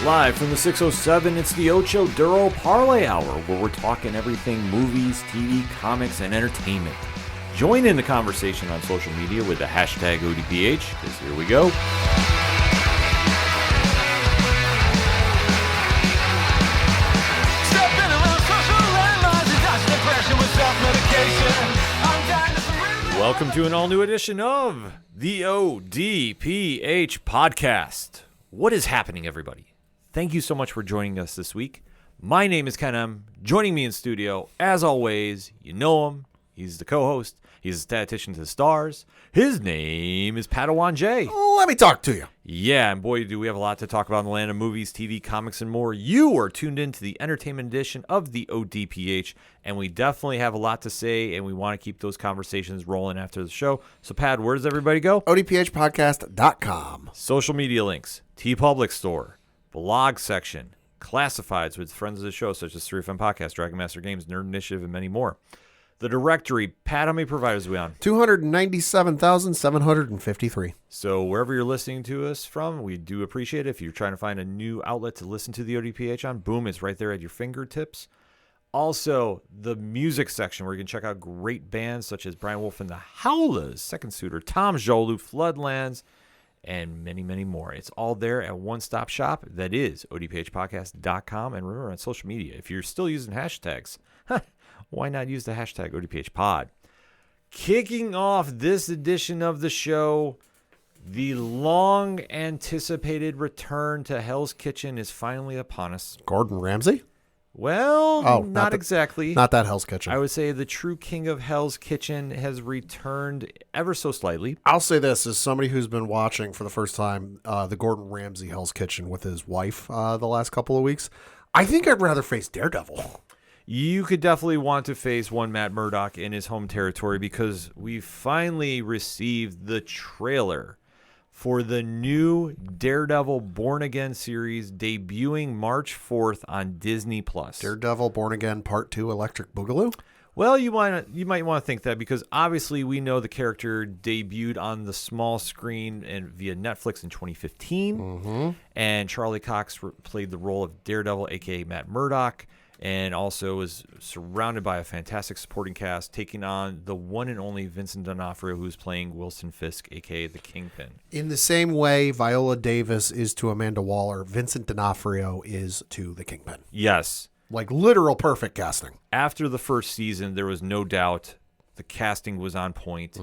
Live from the 607, it's the Ocho Duro Parlay Hour, where we're talking everything movies, TV, comics, and entertainment. Join in the conversation on social media with the hashtag ODPH, because here we go. Welcome to an all-new edition of the ODPH podcast. What is happening, everybody? Thank you so much for joining us this week. My name is Ken M. Joining me in studio, as always, you know him. He's the co-host. He's a statistician to the stars. His name is Padawan J. Let me talk to you. Yeah, and boy, do we have a lot to talk about in the land of movies, TV, comics, and more. You are tuned in to the entertainment edition of the ODPH, and we definitely have a lot to say, and we want to keep those conversations rolling after the show. So, Pad, where does everybody go? ODPHpodcast.com. Social media links, T-Public Store, blog section, classifieds with friends of the show, such as 3FM Podcast, Dragon Master Games, Nerd Initiative, and many more. The directory, Pat, how many providers are we on? 297,753. So wherever you're listening to us from, we do appreciate it. If you're trying to find a new outlet to listen to the ODPH on, boom, it's right there at your fingertips. Also, the music section where you can check out great bands such as Brian Wolf and the Howlers, Second Suitor, Tom Jolu, Floodlands, and many, many more. It's all there at one-stop shop. That is odphpodcast.com. And remember, on social media, if you're still using hashtags, why not use the hashtag ODPHpod? Kicking off this edition of the show, the long-anticipated return to Hell's Kitchen is finally upon us. Gordon Ramsay? Well, not exactly. Not that Hell's Kitchen. I would say the true king of Hell's Kitchen has returned ever so slightly. I'll say this as somebody who's been watching for the first time the Gordon Ramsay Hell's Kitchen with his wife the last couple of weeks. I think I'd rather face Daredevil. You could definitely want to face one Matt Murdock in his home territory because we finally received the trailer for the new Daredevil Born Again series debuting March 4th on Disney+. Daredevil Born Again Part 2 Electric Boogaloo? Well, you might want to think that because obviously we know the character debuted on the small screen and via Netflix in 2015, and Charlie Cox played the role of Daredevil, a.k.a. Matt Murdock, and also is surrounded by a fantastic supporting cast, taking on the one and only Vincent D'Onofrio, who's playing Wilson Fisk, a.k.a. the Kingpin. In the same way Viola Davis is to Amanda Waller, Vincent D'Onofrio is to the Kingpin. Yes. Like literal perfect casting. After the first season, there was no doubt the casting was on point.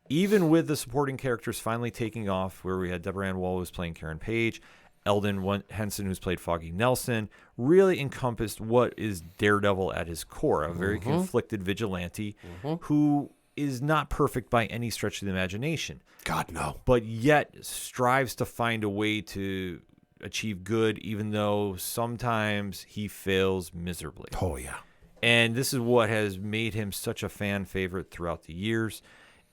Even with the supporting characters finally taking off, where we had Deborah Ann Woll, who's playing Karen Page, Eldon Henson, who's played Foggy Nelson, really encompassed what is Daredevil at his core, a very conflicted vigilante who is not perfect by any stretch of the imagination. God, no. But yet strives to find a way to achieve good, even though sometimes he fails miserably. Oh, yeah. And this is what has made him such a fan favorite throughout the years.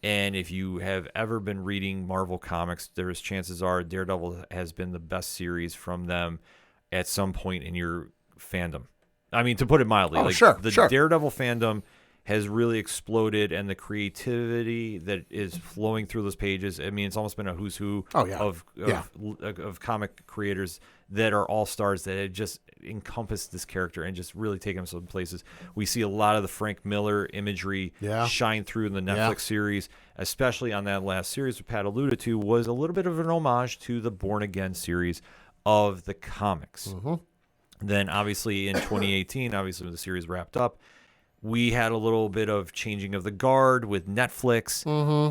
And if you have ever been reading Marvel Comics, there's chances are Daredevil has been the best series from them at some point in your fandom. I mean, to put it mildly, the Daredevil fandom has really exploded, and the creativity that is flowing through those pages. I mean, it's almost been a who's who of comic creators that are all stars that have just encompassed this character and just really taken him some places. We see a lot of the Frank Miller imagery shine through in the Netflix series, especially on that last series that Pat alluded to, was a little bit of an homage to the Born Again series of the comics. Then obviously in 2018, obviously when the series wrapped up, we had a little bit of changing of the guard with Netflix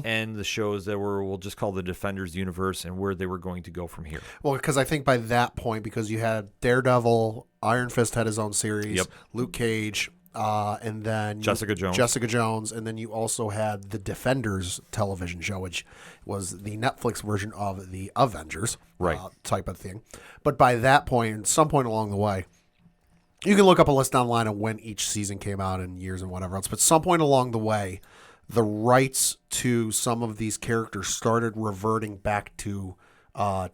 and the shows that were, we'll just call the Defenders universe, and where they were going to go from here. Well, because I think by that point, because you had Daredevil, Iron Fist had his own series, Luke Cage, and then Jessica Jones, and then you also had the Defenders television show, which was the Netflix version of the Avengers type of thing. But by that point, at some point along the way, you can look up a list online of when each season came out and years and whatever else. But some point along the way, the rights to some of these characters started reverting back to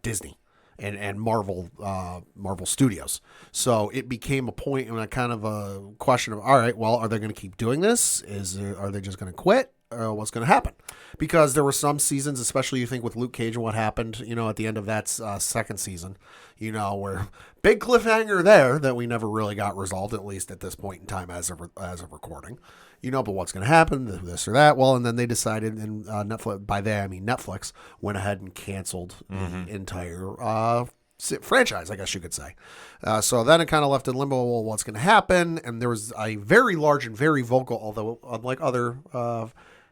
Disney and Marvel Studios. So it became a point and a kind of a question of, all right, well, are they going to keep doing this? Are they just going to quit? what's going to happen, because there were some seasons, especially you think with Luke Cage and what happened, at the end of that second season, where big cliffhanger there that we never really got resolved, at least at this point in time as of recording, but what's going to happen, this or that. Well, and then they decided, and Netflix, by they I mean Netflix, went ahead and canceled the entire franchise, I guess you could say. So then it kind of left in limbo, well, what's going to happen? And there was a very large and very vocal, although unlike other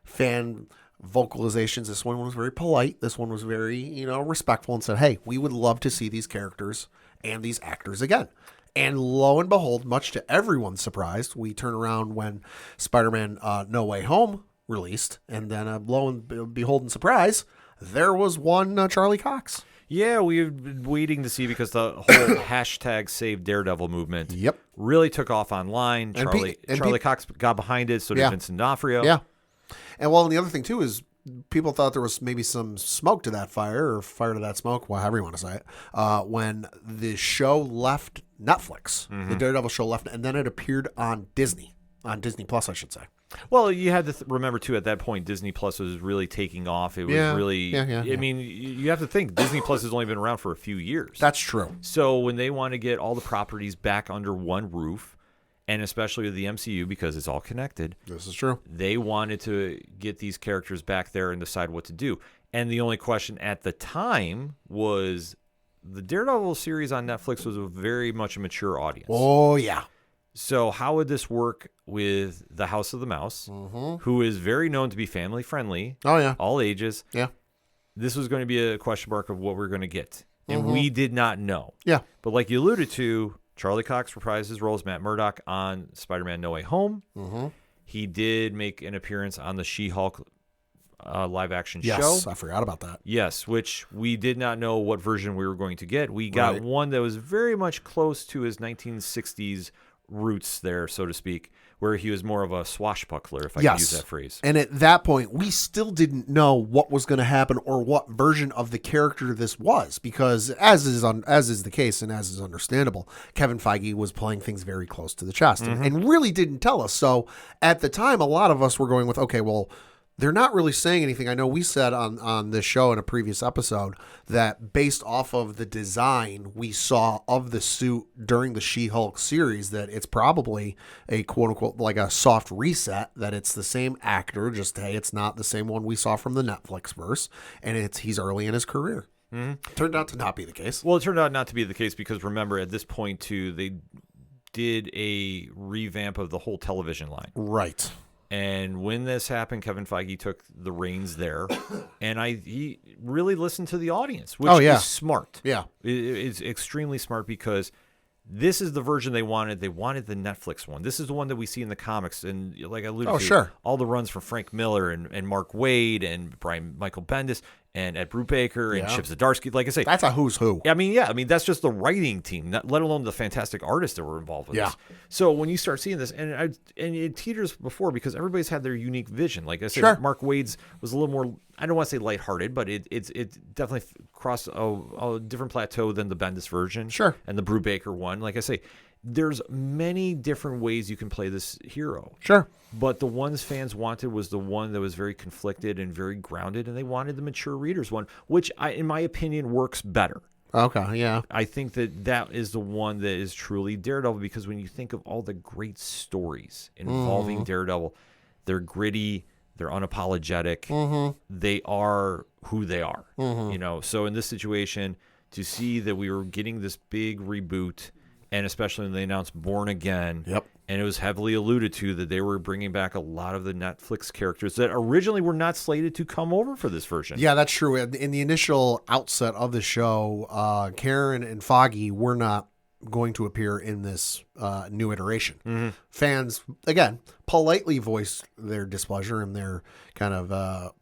fan vocalizations, this one was very polite. This one was very, respectful, and said, hey, we would love to see these characters and these actors again. And lo and behold, much to everyone's surprise, we turn around when Spider-Man No Way Home released, and then lo and behold, and surprise, there was one Charlie Cox. Yeah, we've been waiting to see, because the whole hashtag Save Daredevil movement really took off online. Charlie Cox got behind it, so did Vincent D'Onofrio. Yeah. And the other thing, too, is people thought there was maybe some smoke to that fire, or fire to that smoke, however you want to say it, when the show left Netflix. The Daredevil show left, and then it appeared on Disney Plus, I should say. Well, you had to remember, too, at that point, Disney Plus was really taking off. It was really... I mean, you have to think, Disney Plus has only been around for a few years. That's true. So when they want to get all the properties back under one roof, and especially with the MCU, because it's all connected... This is true. They wanted to get these characters back there and decide what to do. And the only question at the time was, the Daredevil series on Netflix was very much a mature audience. Oh, yeah. So how would this work with the House of the Mouse, who is very known to be family friendly? Oh, yeah. All ages. Yeah. This was going to be a question mark of what we're going to get. And we did not know. Yeah. But like you alluded to, Charlie Cox reprised his role as Matt Murdock on Spider-Man No Way Home. He did make an appearance on the She-Hulk live-action show. Yes, I forgot about that. Yes, which we did not know what version we were going to get. We got one that was very much close to his 1960s roots there, so to speak, where he was more of a swashbuckler, if I can use that phrase. And at that point, we still didn't know what was going to happen or what version of the character this was, because as is the case and as is understandable, Kevin Feige was playing things very close to the chest and really didn't tell us. So at the time, a lot of us were going with, okay, well, they're not really saying anything. I know we said on this show in a previous episode that based off of the design we saw of the suit during the She-Hulk series, that it's probably a quote-unquote like a soft reset, that it's the same actor, just, hey, it's not the same one we saw from the Netflix verse, and he's early in his career. Turned out to not be the case. Well, it turned out not to be the case because, remember, at this point, too, they did a revamp of the whole television line. Right. And when this happened, Kevin Feige took the reins there, and he really listened to the audience, which is smart. Yeah. It's extremely smart, because this is the version they wanted. They wanted the Netflix one. This is the one that we see in the comics, and like I alluded to, all the runs from Frank Miller and Mark Waid and Michael Bendis and Ed Brubaker and Chip Zdarsky. Like I say, that's a who's who. I mean, that's just the writing team, let alone the fantastic artists that were involved with this. So when you start seeing this, and it teeters before, because everybody's had their unique vision. Like I said, Mark Waid's was a little more, I don't want to say lighthearted, but it definitely crossed a different plateau than the Bendis version. And the Brubaker one. Like I say, there's many different ways you can play this hero. But the ones fans wanted was the one that was very conflicted and very grounded, and they wanted the mature readers one, which in my opinion works better. Okay, yeah. I think that is the one that is truly Daredevil, because when you think of all the great stories involving Daredevil, they're gritty, they're unapologetic, they are who they are. So in this situation, to see that we were getting this big reboot, and especially when they announced Born Again, and it was heavily alluded to that they were bringing back a lot of the Netflix characters that originally were not slated to come over for this version. Yeah, that's true. In the initial outset of the show, Karen and Foggy were not going to appear in this new iteration. Fans, again, politely voiced their displeasure and their kind of...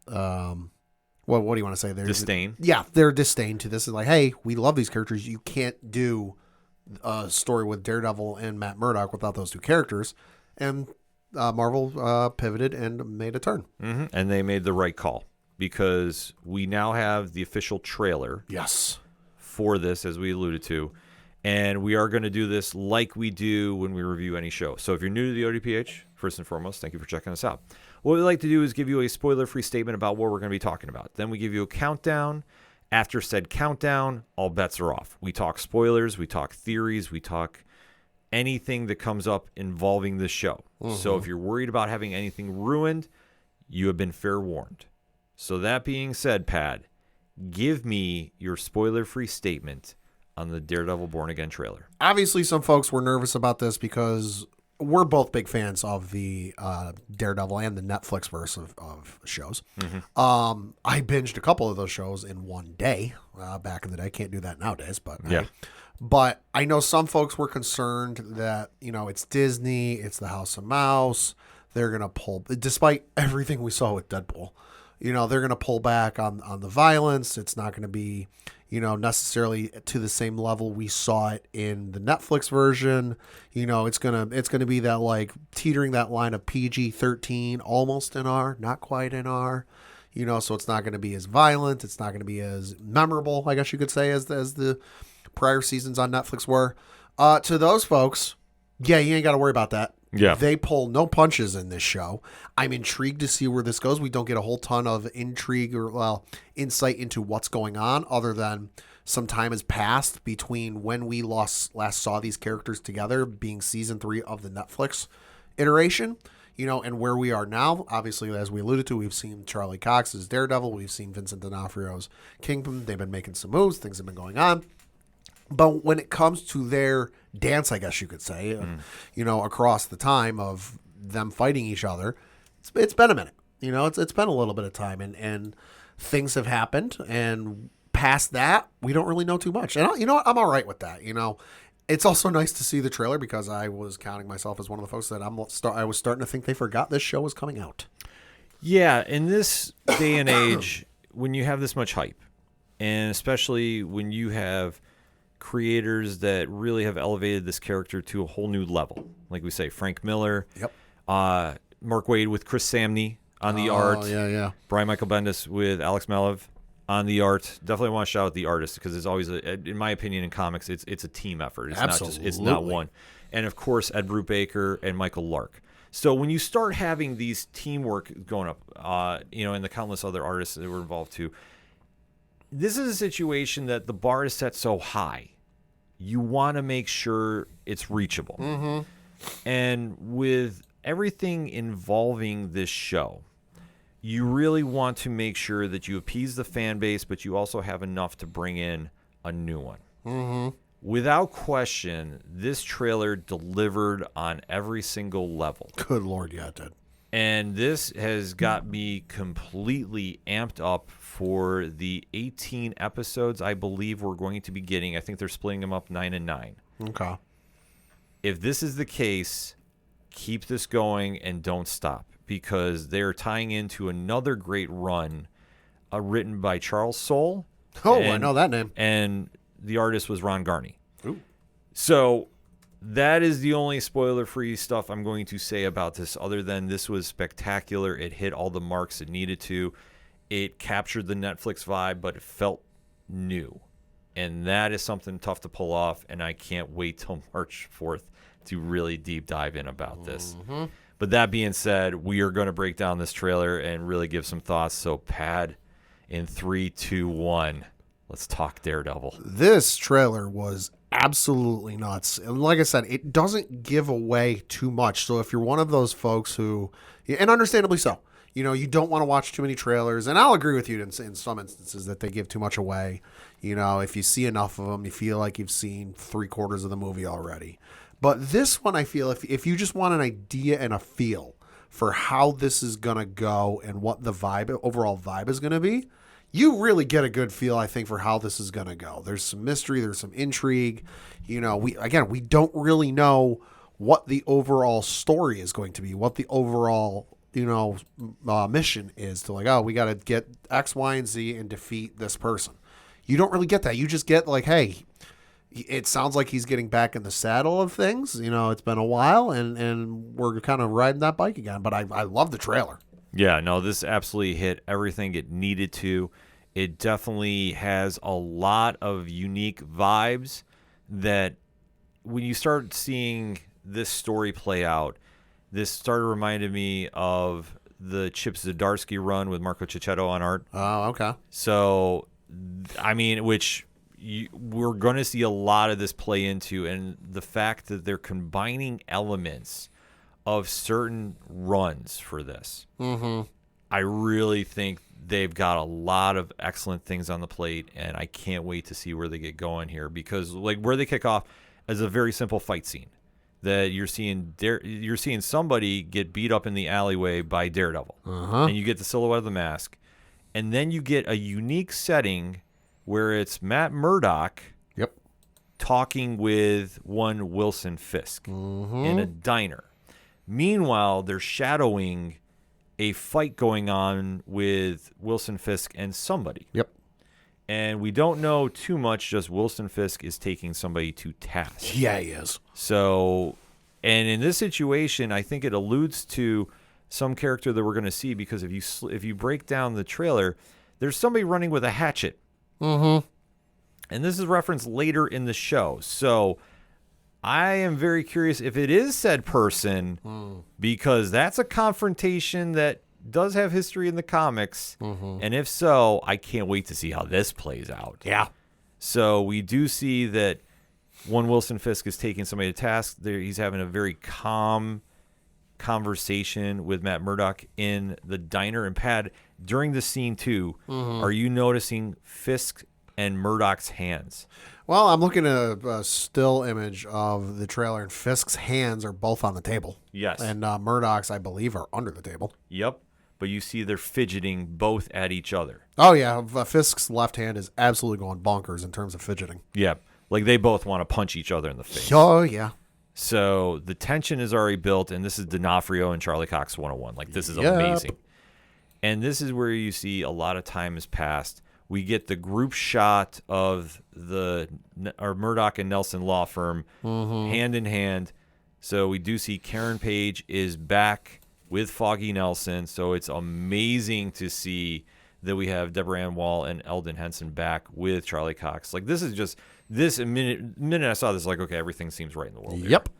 what do you want to say? Their disdain. Their disdain to this is like, hey, we love these characters. You can't do a story with Daredevil and Matt Murdock without those two characters. And Marvel pivoted and made a turn. And they made the right call, because we now have the official trailer for this, as we alluded to. And we are going to do this like we do when we review any show. So if you're new to the ODPH, first and foremost, thank you for checking us out. What we like to do is give you a spoiler-free statement about what we're going to be talking about. Then we give you a countdown. After said countdown, all bets are off. We talk spoilers, we talk theories, we talk anything that comes up involving the show. So if you're worried about having anything ruined, you have been fair warned. So that being said, Pad, give me your spoiler-free statement on the Daredevil Born Again trailer. Obviously, some folks were nervous about this because we're both big fans of the Daredevil and the Netflix verse of shows. I binged a couple of those shows in one day back in the day. Can't do that nowadays, but yeah. But I know some folks were concerned that, it's Disney, it's the House of Mouse. They're going to pull, despite everything we saw with Deadpool, they're going to pull back on the violence. It's not going to be, necessarily to the same level we saw it in the Netflix version. It's going to be that like teetering that line of PG-13, almost in R, not quite in R. So it's not going to be as violent. It's not going to be as memorable, I guess you could say, as the prior seasons on Netflix were. To those folks, yeah, you ain't got to worry about that. Yeah. They pull no punches in this show. I'm intrigued to see where this goes. We don't get a whole ton of intrigue or, insight into what's going on other than some time has passed between when we last saw these characters together, being season 3 of the Netflix iteration, and where we are now. Obviously, as we alluded to, we've seen Charlie Cox's Daredevil. We've seen Vincent D'Onofrio's Kingdom. They've been making some moves. Things have been going on. But when it comes to their dance, I guess you could say, across the time of them fighting each other, it's been a minute. It's been a little bit of time, and things have happened. And past that, we don't really know too much. And you know what? I'm all right with that. It's also nice to see the trailer because I was counting myself as one of the folks that I was starting to think they forgot this show was coming out. Yeah, in this day and age, when you have this much hype, and especially when you have creators that really have elevated this character to a whole new level. Like we say, Frank Miller, Mark Waid with Chris Samney on the art, Brian Michael Bendis with Alex Malev on the art. Definitely want to shout out the artist because it's always, in my opinion, in comics, it's a team effort. It's Absolutely. it's not one. And of course, Ed Brubaker and Michael Lark. So when you start having these teamwork going up, and the countless other artists that were involved too, this is a situation that the bar is set so high. You want to make sure it's reachable. And with everything involving this show, you really want to make sure that you appease the fan base, but you also have enough to bring in a new one. Without question, this trailer delivered on every single level. Good Lord, yeah, it did. And this has got me completely amped up for the 18 episodes I believe we're going to be getting. I think they're splitting them up 9 and 9. Okay. If this is the case, keep this going and don't stop because they're tying into another great run written by Charles Soule. Oh, I know that name. And the artist was Ron Garney. Ooh. So that is the only spoiler-free stuff I'm going to say about this other than this was spectacular. It hit all the marks it needed to. It captured the Netflix vibe, but it felt new. And that is something tough to pull off, and I can't wait till March 4th to really deep dive in about this. But that being said, we are going to break down this trailer and really give some thoughts. So, Pad, in 3, 2, 1, let's talk Daredevil. This trailer was absolutely nuts. And like I said, it doesn't give away too much. So if you're one of those folks who, and understandably so, you don't want to watch too many trailers. And I'll agree with you in some instances that they give too much away. If you see enough of them, you feel like you've seen 3/4 of the movie already. But this one, I feel if you just want an idea and a feel for how this is going to go and what the overall vibe is going to be, you really get a good feel, I think, for how this is going to go. There's some mystery. There's some intrigue. We don't really know what the overall story is going to be, what the overall, mission is to we got to get X, Y, and Z and defeat this person. You don't really get that. You just get hey, it sounds like he's getting back in the saddle of things. It's been a while and we're kind of riding that bike again. But I love the trailer. Yeah, no, this absolutely hit everything it needed to. It definitely has a lot of unique vibes that when you start seeing this story play out, this started reminding me of the Chip Zdarsky run with Marco Cicchetto on art. Oh, okay. So, I mean, we're going to see a lot of this play into, and the fact that they're combining elements of certain runs for this. Mm-hmm. I really think they've got a lot of excellent things on the plate, and I can't wait to see where they get going here, because like where they kick off is a very simple fight scene that you're seeing somebody get beat up in the alleyway by Daredevil, and you get the silhouette of the mask, and then you get a unique setting where it's Matt Murdock talking with one Wilson Fisk in a diner. Meanwhile, they're shadowing a fight going on with Wilson Fisk and somebody. Yep. And we don't know too much, just Wilson Fisk is taking somebody to task. Yeah, he is. So, and in this situation, I think it alludes to some character that we're going to see, because if you break down the trailer, there's somebody running with a hatchet. Mm-hmm. And this is referenced later in the show. So I am very curious if it is said person, because that's a confrontation that does have history in the comics. And if so, I can't wait to see how this plays out. Yeah. So we do see that one Wilson Fisk is taking somebody to task. He's having a very calm conversation with Matt Murdock in the diner. And Pat, during the scene too, are you noticing Fisk and Murdock's hands? Well, I'm looking at a still image of the trailer, and Fisk's hands are both on the table. Yes. And Murdock's, I believe, are under the table. Yep. But you see they're fidgeting both at each other. Oh, yeah. Fisk's left hand is absolutely going bonkers in terms of fidgeting. Yeah. Like they both want to punch each other in the face. Oh, yeah. So the tension is already built, and this is D'Onofrio and Charlie Cox 101. Like, this is amazing. And this is where you see a lot of time has passed. We get the group shot of Murdoch and Nelson law firm hand in hand. So we do see Karen Page is back with Foggy Nelson. So it's amazing to see that we have Deborah Ann Wall and Eldon Henson back with Charlie Cox. Like, this is just this minute I saw this, like, okay, everything seems right in the world. Yep. Here.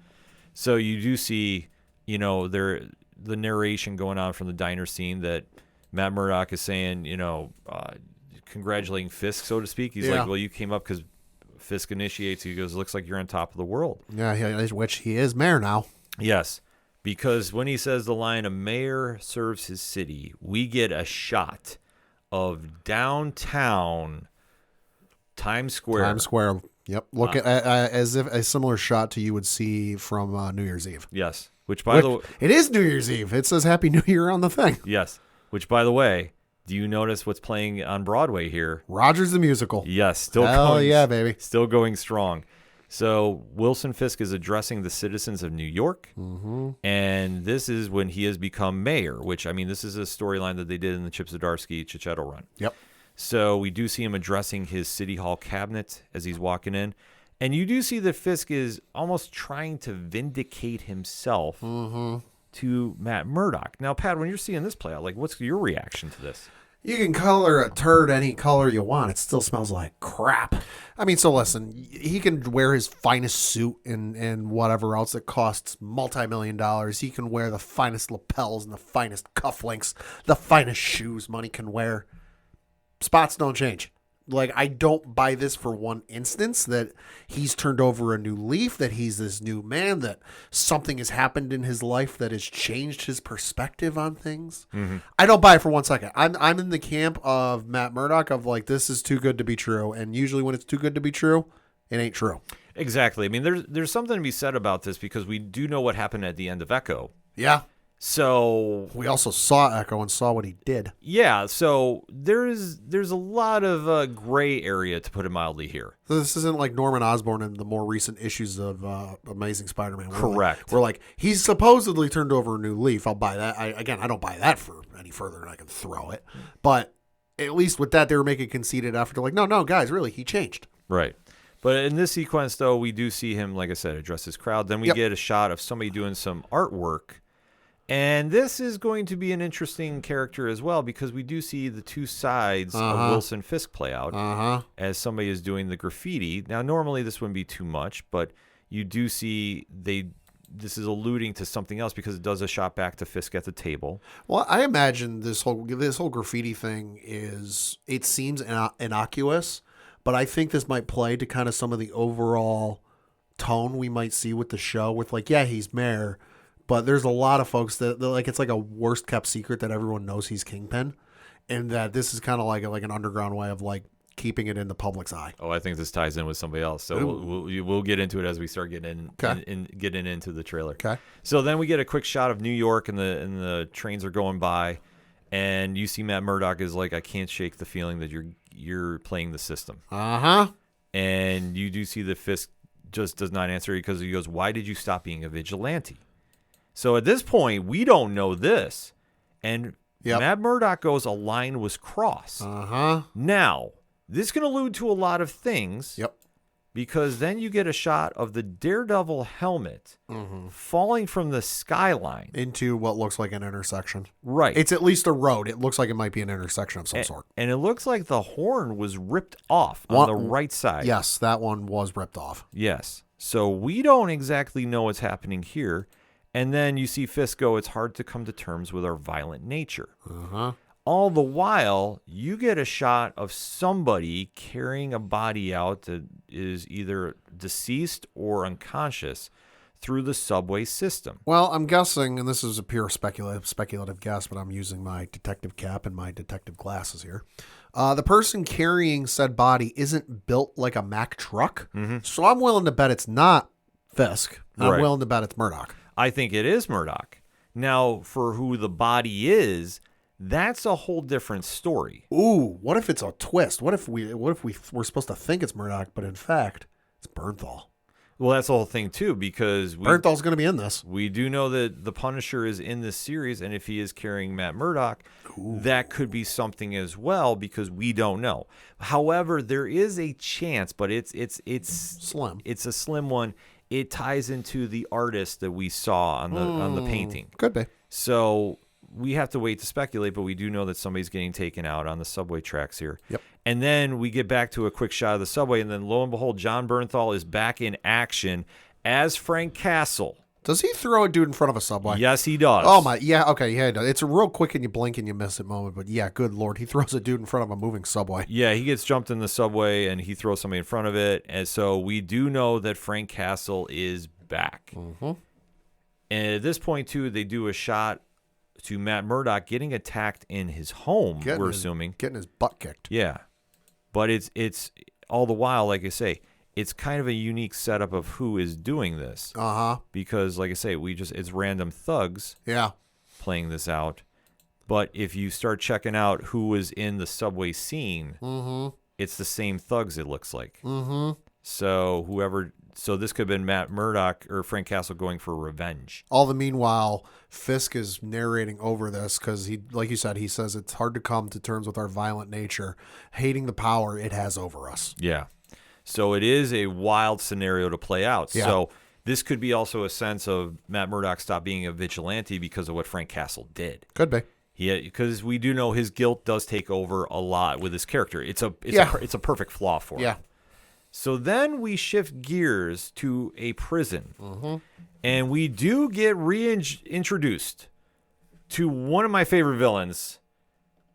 So you do see, the narration going on from the diner scene that Matt Murdock is saying, congratulating Fisk, so to speak. He's like, well, you came up because Fisk initiates. He goes, looks like you're on top of the world. Yeah, which he is mayor now. Yes, because when he says the line, a mayor serves his city, we get a shot of downtown Times Square. Times Square. Yep. Look at as if a similar shot to you would see from New Year's Eve. Yes. Which by the way, it is New Year's Eve. It says Happy New Year on the thing. Yes. Which, by the way, do you notice what's playing on Broadway here? Rogers the Musical. Yes. Baby. Still going strong. So Wilson Fisk is addressing the citizens of New York, and this is when he has become mayor, which, I mean, this is a storyline that they did in the Chip Zdarsky-Cicchetto run. Yep. So we do see him addressing his City Hall cabinet as he's walking in. And you do see that Fisk is almost trying to vindicate himself to Matt Murdock. Now, Pat, when you're seeing this play out, like, what's your reaction to this? You can color a turd any color you want. It still smells like crap. I mean, so listen, he can wear his finest suit and whatever else that costs multi-million dollars. He can wear the finest lapels and the finest cufflinks, the finest shoes money can wear. Spots don't change. Like, I don't buy this for one instance that he's turned over a new leaf, that he's this new man, that something has happened in his life that has changed his perspective on things. I don't buy it for 1 second. I'm in the camp of Matt Murdock of like, this is too good to be true. And usually when it's too good to be true, it ain't true. Exactly. I mean, there's something to be said about this because we do know what happened at the end of Echo. Yeah. So we also saw Echo and saw what he did. Yeah, so there's a lot of gray area, to put it mildly, here. So this isn't like Norman Osborn in the more recent issues of Amazing Spider-Man. Correct. We're like, he's supposedly turned over a new leaf. I'll buy that. I don't buy that for any further than I can throw it. But at least with that, they were making conceited effort. They're like, no, guys, really, he changed. Right. But in this sequence, though, we do see him, like I said, address his crowd. Then we get a shot of somebody doing some artwork. And this is going to be an interesting character as well because we do see the two sides of Wilson Fisk play out as somebody is doing the graffiti. Now, normally this wouldn't be too much, but you do see they this is alluding to something else because it does a shot back to Fisk at the table. Well, I imagine this whole graffiti thing it seems innocuous, but I think this might play to kind of some of the overall tone we might see with the show. With like, yeah, he's mayor, but there's a lot of folks that like it's like a worst kept secret that everyone knows he's Kingpin, and that this is kind of like an underground way of like keeping it in the public's eye. Oh, I think this ties in with somebody else. So we'll get into it as we start getting getting into the trailer. Okay. So then we get a quick shot of New York, and the trains are going by, and you see Matt Murdock is like, I can't shake the feeling that you're playing the system. Uh-huh. And you do see that Fisk just does not answer because he goes, why did you stop being a vigilante? So at this point, we don't know this. And Matt Murdock goes, a line was crossed. Uh-huh. Now, this can allude to a lot of things. Yep. Because then you get a shot of the Daredevil helmet falling from the skyline into what looks like an intersection. Right. It's at least a road. It looks like it might be an intersection of some sort. And it looks like the horn was ripped off on the right side. Yes, that one was ripped off. Yes. So we don't exactly know what's happening here. And then you see Fisk go, it's hard to come to terms with our violent nature. Uh-huh. All the while, you get a shot of somebody carrying a body out that is either deceased or unconscious through the subway system. Well, I'm guessing, and this is a pure speculative guess, but I'm using my detective cap and my detective glasses here. The person carrying said body isn't built like a Mack truck, so I'm willing to bet it's not Fisk. I'm willing to bet it's Murdock. I think it is Murdock. Now, for who the body is, that's a whole different story. Ooh, what if it's a twist? What if we're supposed to think it's Murdock, but in fact, it's Bernthal? Well, that's the whole thing, too, because Bernthal's going to be in this. We do know that the Punisher is in this series, and if he is carrying Matt Murdock, that could be something as well, because we don't know. However, there is a chance, but it's slim. It's a slim one. It ties into the artist that we saw on the painting. Could be. So we have to wait to speculate, but we do know that somebody's getting taken out on the subway tracks here. Yep. And then we get back to a quick shot of the subway, and then lo and behold, John Bernthal is back in action as Frank Castle. Does he throw a dude in front of a subway? Yes, he does. Oh, my. Yeah, okay. Yeah, he does. It's a real quick and you blink and you miss it moment, but yeah, good Lord. He throws a dude in front of a moving subway. Yeah, he gets jumped in the subway, and he throws somebody in front of it. And so we do know that Frank Castle is back. Mm-hmm. And at this point, too, they do a shot to Matt Murdock getting attacked in his home, assuming. Getting his butt kicked. Yeah. But it's all the while, like I say, it's kind of a unique setup of who is doing this. Uh-huh. Because, like I say, it's random thugs playing this out. But if you start checking out who was in the subway scene, it's the same thugs, it looks like. Mm-hmm. So this could have been Matt Murdock or Frank Castle going for revenge. All the meanwhile, Fisk is narrating over this because he, like you said, he says it's hard to come to terms with our violent nature, hating the power it has over us. Yeah. So it is a wild scenario to play out. Yeah. So this could be also a sense of Matt Murdock stopped being a vigilante because of what Frank Castle did. Could be. Yeah, because we do know his guilt does take over a lot with his character. It's a perfect flaw for him. Yeah. So then we shift gears to a prison, and we do get reintroduced to one of my favorite villains,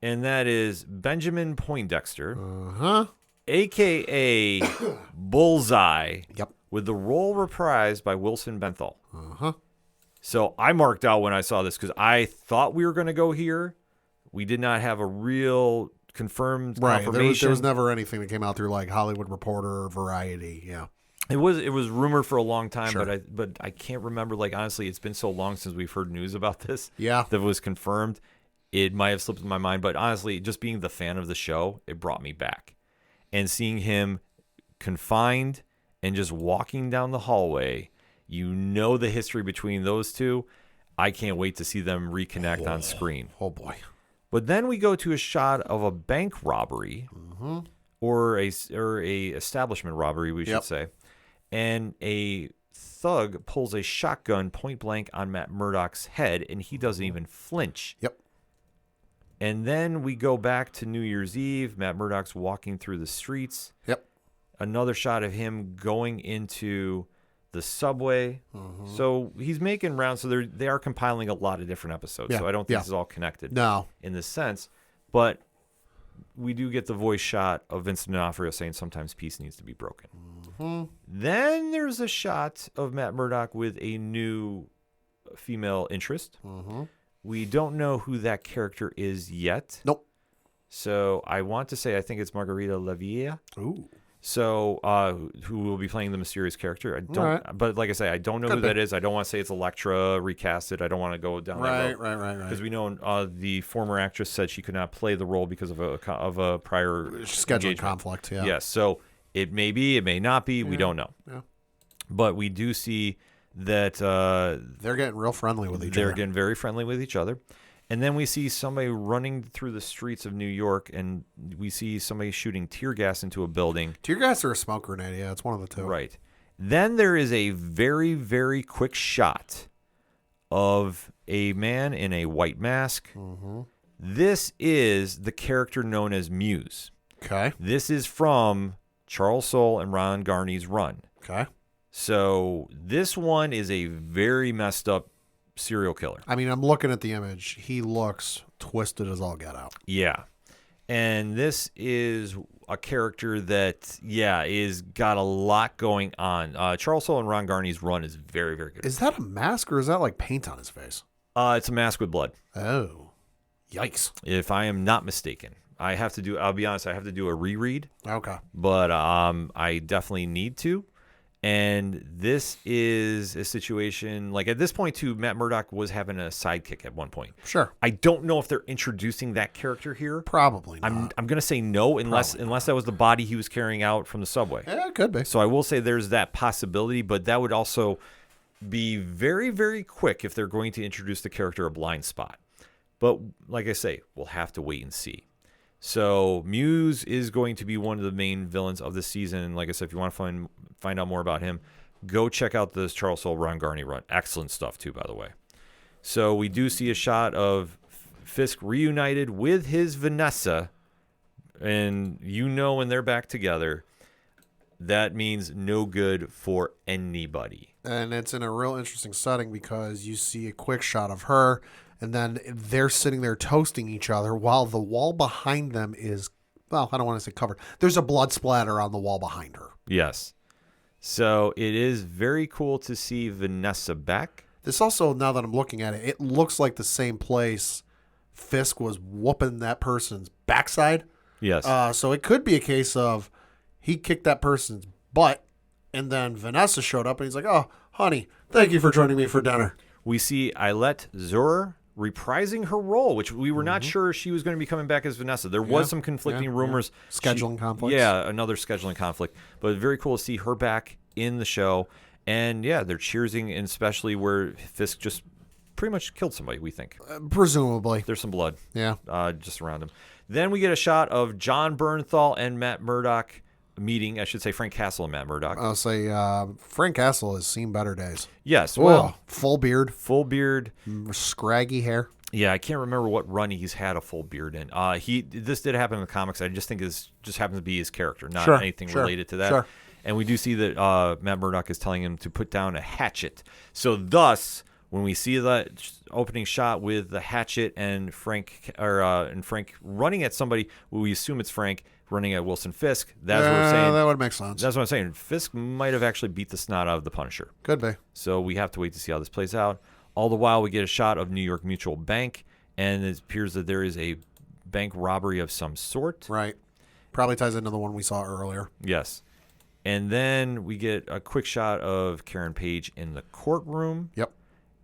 and that is Benjamin Poindexter, a.k.a. Bullseye, with the role reprised by Wilson Bernthal. So I marked out when I saw this because I thought we were going to go here. We did not have a real confirmed confirmation. There was never anything that came out through like Hollywood Reporter or Variety. Yeah, it was rumored for a long time, but I can't remember. Like honestly, it's been so long since we've heard news about this. Yeah, that was confirmed. It might have slipped in my mind, but honestly, just being the fan of the show, it brought me back, and seeing him confined and just walking down the hallway. You know the history between those two. I can't wait to see them reconnect on screen. Oh boy. But then we go to a shot of a bank robbery, or a establishment robbery, we should say, and a thug pulls a shotgun point blank on Matt Murdock's head, and he doesn't even flinch. Yep. And then we go back to New Year's Eve. Matt Murdock's walking through the streets. Yep. Another shot of him going into the subway. So he's making rounds. So they are compiling a lot of different episodes. So I don't think this is all connected in this sense. But we do get the voice shot of Vincent D'Onofrio saying sometimes peace needs to be broken. Then there's a shot of Matt Murdock with a new female interest. We don't know who that character is yet. Nope. So I want to say I think it's Margarita Lavia. Ooh. So who will be playing the mysterious character? I don't. But like I say, I don't know who that is. I don't want to say it's Elektra recasted. I don't want to go down that road. Right. Because we know the former actress said she could not play the role because of a prior scheduling conflict. Yeah. Yes. So it may be, it may not be. We don't know. Yeah. But we do see that they're getting real friendly with each other. They're getting very friendly with each other. And then we see somebody running through the streets of New York, and we see somebody shooting tear gas into a building. Tear gas or a smoke grenade, yeah, it's one of the two. Right. Then there is a very, very quick shot of a man in a white mask. This is the character known as Muse. Okay. This is from Charles Soule and Ron Garney's run. Okay. So this one is a very messed up serial killer. I mean, I'm looking at the image. He looks twisted as all get out. Yeah. And this is a character that, is got a lot going on. Charles Soule and Ron Garney's run is very, very good. Is that a mask or is that like paint on his face? It's a mask with blood. Oh. Yikes. If I am not mistaken. I'll be honest, I have to do a reread. Okay. But I definitely need to. And this is a situation, like at this point, too, Matt Murdock was having a sidekick at one point. Sure. I don't know if they're introducing that character here. Probably not. I'm going to say no, unless that was the body he was carrying out from the subway. Yeah, it could be. So I will say there's that possibility, but that would also be very, very quick if they're going to introduce the character a blind spot. But like I say, we'll have to wait and see. So Muse is going to be one of the main villains of the season. And like I said, if you want to find out more about him, go check out this Charles Soule, Ron Garney run. Excellent stuff, too, by the way. So we do see a shot of Fisk reunited with his Vanessa. And when they're back together, that means no good for anybody. And it's in a real interesting setting because you see a quick shot of her, and then they're sitting there toasting each other while the wall behind them is, well, I don't want to say covered. There's a blood splatter on the wall behind her. Yes. So it is very cool to see Vanessa back. This also, now that I'm looking at it, it looks like the same place Fisk was whooping that person's backside. Yes. So it could be a case of he kicked that person's butt, and then Vanessa showed up, and he's like, oh, honey, thank you for joining me for dinner. We see Ailette Zur reprising her role, which we were not sure she was going to be coming back as Vanessa. There was some conflicting rumors. Scheduling conflicts. Yeah, another scheduling conflict. But very cool to see her back in the show. And, they're cheersing, and especially where Fisk just pretty much killed somebody, we think. Presumably. There's some blood just around him. Then we get a shot of John Bernthal and Matt Murdock meeting. I should say Frank Castle and Matt Murdock. I'll say Frank Castle has seen better days. Yes. Well, full beard. Scraggy hair. Yeah, I can't remember what run he's had a full beard in. This did happen in the comics. I just think it just happens to be his character, not anything related to that. Sure. And we do see that Matt Murdock is telling him to put down a hatchet. So thus, when we see that opening shot with the hatchet and Frank running at somebody, we assume it's Frank running at Wilson Fisk. That's what we're saying. That would make sense. That's what I'm saying. Fisk might have actually beat the snot out of the Punisher. Could be. So we have to wait to see how this plays out. All the while, we get a shot of New York Mutual Bank, and it appears that there is a bank robbery of some sort. Right. Probably ties into the one we saw earlier. Yes. And then we get a quick shot of Karen Page in the courtroom. Yep.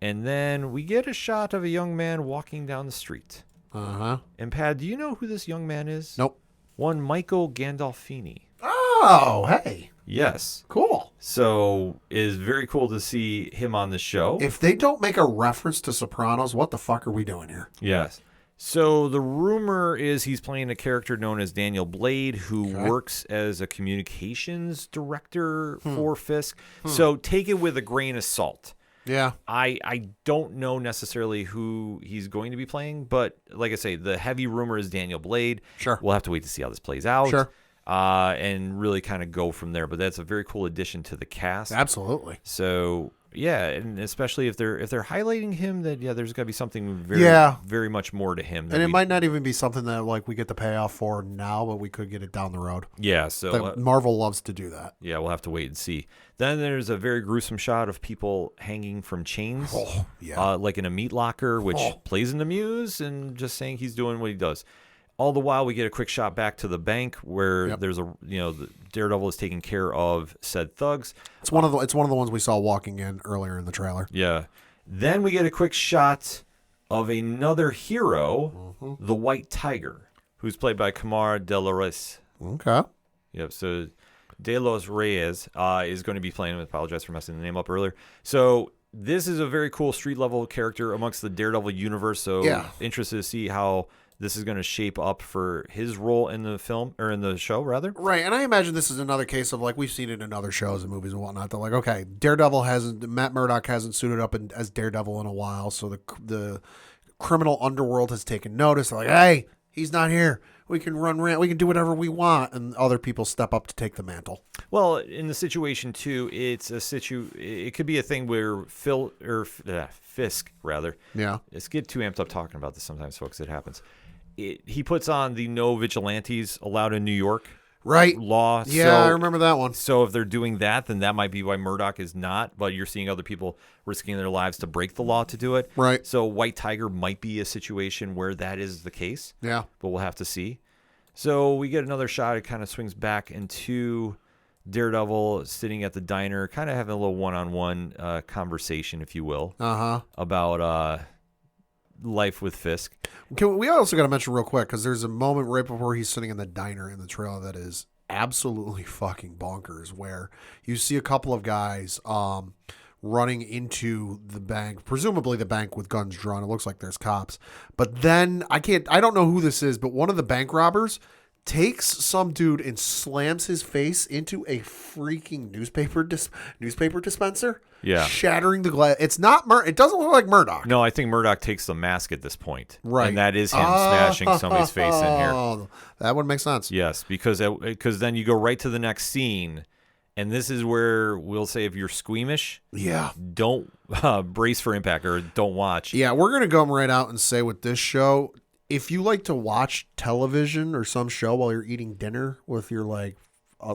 And then we get a shot of a young man walking down the street. Uh-huh. And Pat, do you know who this young man is? Nope. One Michael Gandolfini. Oh, hey. Yes. Cool. So it is very cool to see him on the show. If they don't make a reference to Sopranos, what the fuck are we doing here? Yes. So the rumor is he's playing a character known as Daniel Blade, who works as a communications director for Fisk. So take it with a grain of salt. Yeah. I don't know necessarily who he's going to be playing, but like I say, the heavy rumor is Daniel Blade. Sure. We'll have to wait to see how this plays out. Sure. and really kind of go from there. But that's a very cool addition to the cast. Absolutely. So yeah, and especially if they're highlighting him, that there's got to be something very much more to him. And it might not even be something that like we get the payoff for now, but we could get it down the road. Yeah, so Marvel loves to do that. Yeah, we'll have to wait and see. Then there's a very gruesome shot of people hanging from chains, like in a meat locker, which plays into Muse and just saying he's doing what he does. All the while, we get a quick shot back to the bank where there's the Daredevil is taking care of said thugs. It's one of the ones we saw walking in earlier in the trailer. Yeah. Then we get a quick shot of another hero, the White Tiger, who's played by Camara De La Reyes. Okay. Yep. So De Los Reyes is going to be playing. I apologize for messing the name up earlier. So this is a very cool street level character amongst the Daredevil universe. So interested to see how this is going to shape up for his role in the film, or in the show, rather. Right, and I imagine this is another case of, like, we've seen it in other shows and movies and whatnot. They're like, okay, Matt Murdock hasn't suited up as Daredevil in a while, so the criminal underworld has taken notice. They're like, hey, he's not here. We can we can do whatever we want, and other people step up to take the mantle. Well, in the situation too, it could be a thing where Fisk, rather. Yeah. Let's get too amped up talking about this sometimes, folks. It happens. He puts on the no vigilantes allowed in New York law. Yeah, so, I remember that one. So if they're doing that, then that might be why Murdoch is not. But you're seeing other people risking their lives to break the law to do it. Right. So White Tiger might be a situation where that is the case. Yeah. But we'll have to see. So we get another shot. It kind of swings back into Daredevil sitting at the diner, kind of having a little one-on-one conversation, if you will, about life with Fisk. We also got to mention real quick, because there's a moment right before he's sitting in the diner in the trailer that is absolutely fucking bonkers, where you see a couple of guys running into the bank, presumably the bank with guns drawn. It looks like there's cops. But then I don't know who this is, but one of the bank robbers takes some dude and slams his face into a freaking newspaper dispenser. Yeah. Shattering the glass. It's not it doesn't look like Murdoch. No, I think Murdoch takes the mask at this point. Right. And that is him smashing somebody's face in here. That would make sense. Yes, because then you go right to the next scene. And this is where we'll say, if you're squeamish, don't brace for impact or don't watch. Yeah, we're going to go right out and say with this show, if you like to watch television or some show while you're eating dinner with your like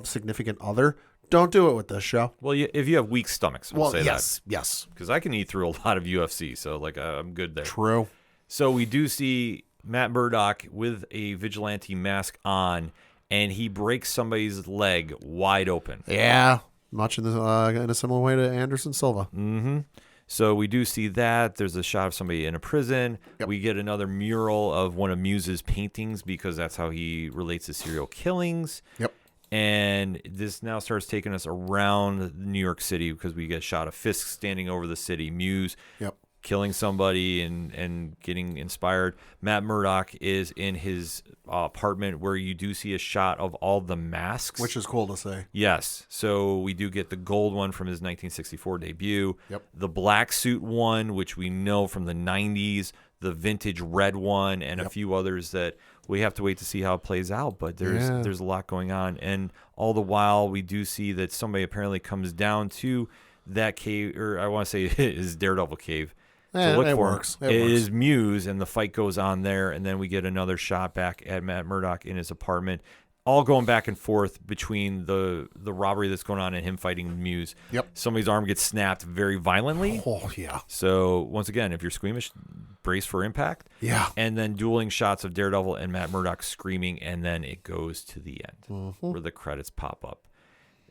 significant other, don't do it with this show. Well, if you have weak stomachs, we'll say that. Yes. Because I can eat through a lot of UFC, so like I'm good there. True. So we do see Matt Murdock with a vigilante mask on, and he breaks somebody's leg wide open. Yeah, much in a similar way to Anderson Silva. Mm-hmm. So we do see that. There's a shot of somebody in a prison. Yep. We get another mural of one of Muse's paintings, because that's how he relates to serial killings. Yep. And this now starts taking us around New York City, because we get a shot of Fisk standing over the city, Muse killing somebody and getting inspired. Matt Murdock is in his apartment, where you do see a shot of all the masks. Which is cool to see. Yes. So we do get the gold one from his 1964 debut. Yep. The black suit one, which we know from the 90s. The vintage red one, and a few others that we have to wait to see how it plays out. But there's a lot going on. And all the while, we do see that somebody apparently comes down to that cave, or I want to say his Daredevil cave. To look it for works. It is Muse, and the fight goes on there, and then we get another shot back at Matt Murdock in his apartment, all going back and forth between the robbery that's going on and him fighting Muse. Yep. Somebody's arm gets snapped very violently. Oh, yeah. So, once again, if you're squeamish, brace for impact. Yeah. And then dueling shots of Daredevil and Matt Murdock screaming, and then it goes to the end where the credits pop up.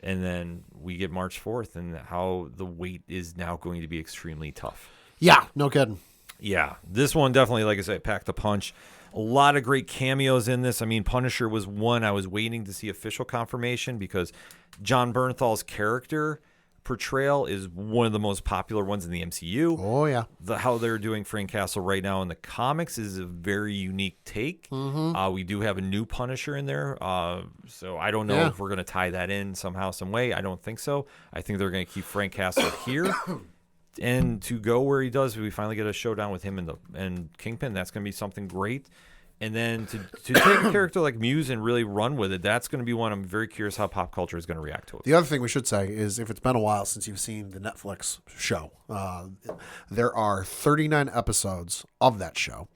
And then we get March 4th, and how the wait is now going to be extremely tough. Yeah, no kidding. Yeah, this one definitely, like I said, packed a punch. A lot of great cameos in this. I mean, Punisher was one I was waiting to see official confirmation, because John Bernthal's character portrayal is one of the most popular ones in the MCU. Oh, yeah. How they're doing Frank Castle right now in the comics is a very unique take. We do have a new Punisher in there, so I don't know if we're going to tie that in somehow, some way. I don't think so. I think they're going to keep Frank Castle here. And to go where he does, we finally get a showdown with him and Kingpin. That's going to be something great. And then to take a character like Muse and really run with it, that's going to be one I'm very curious how pop culture is going to react to it. The other thing we should say is if it's been a while since you've seen the Netflix show, there are 39 episodes of that show.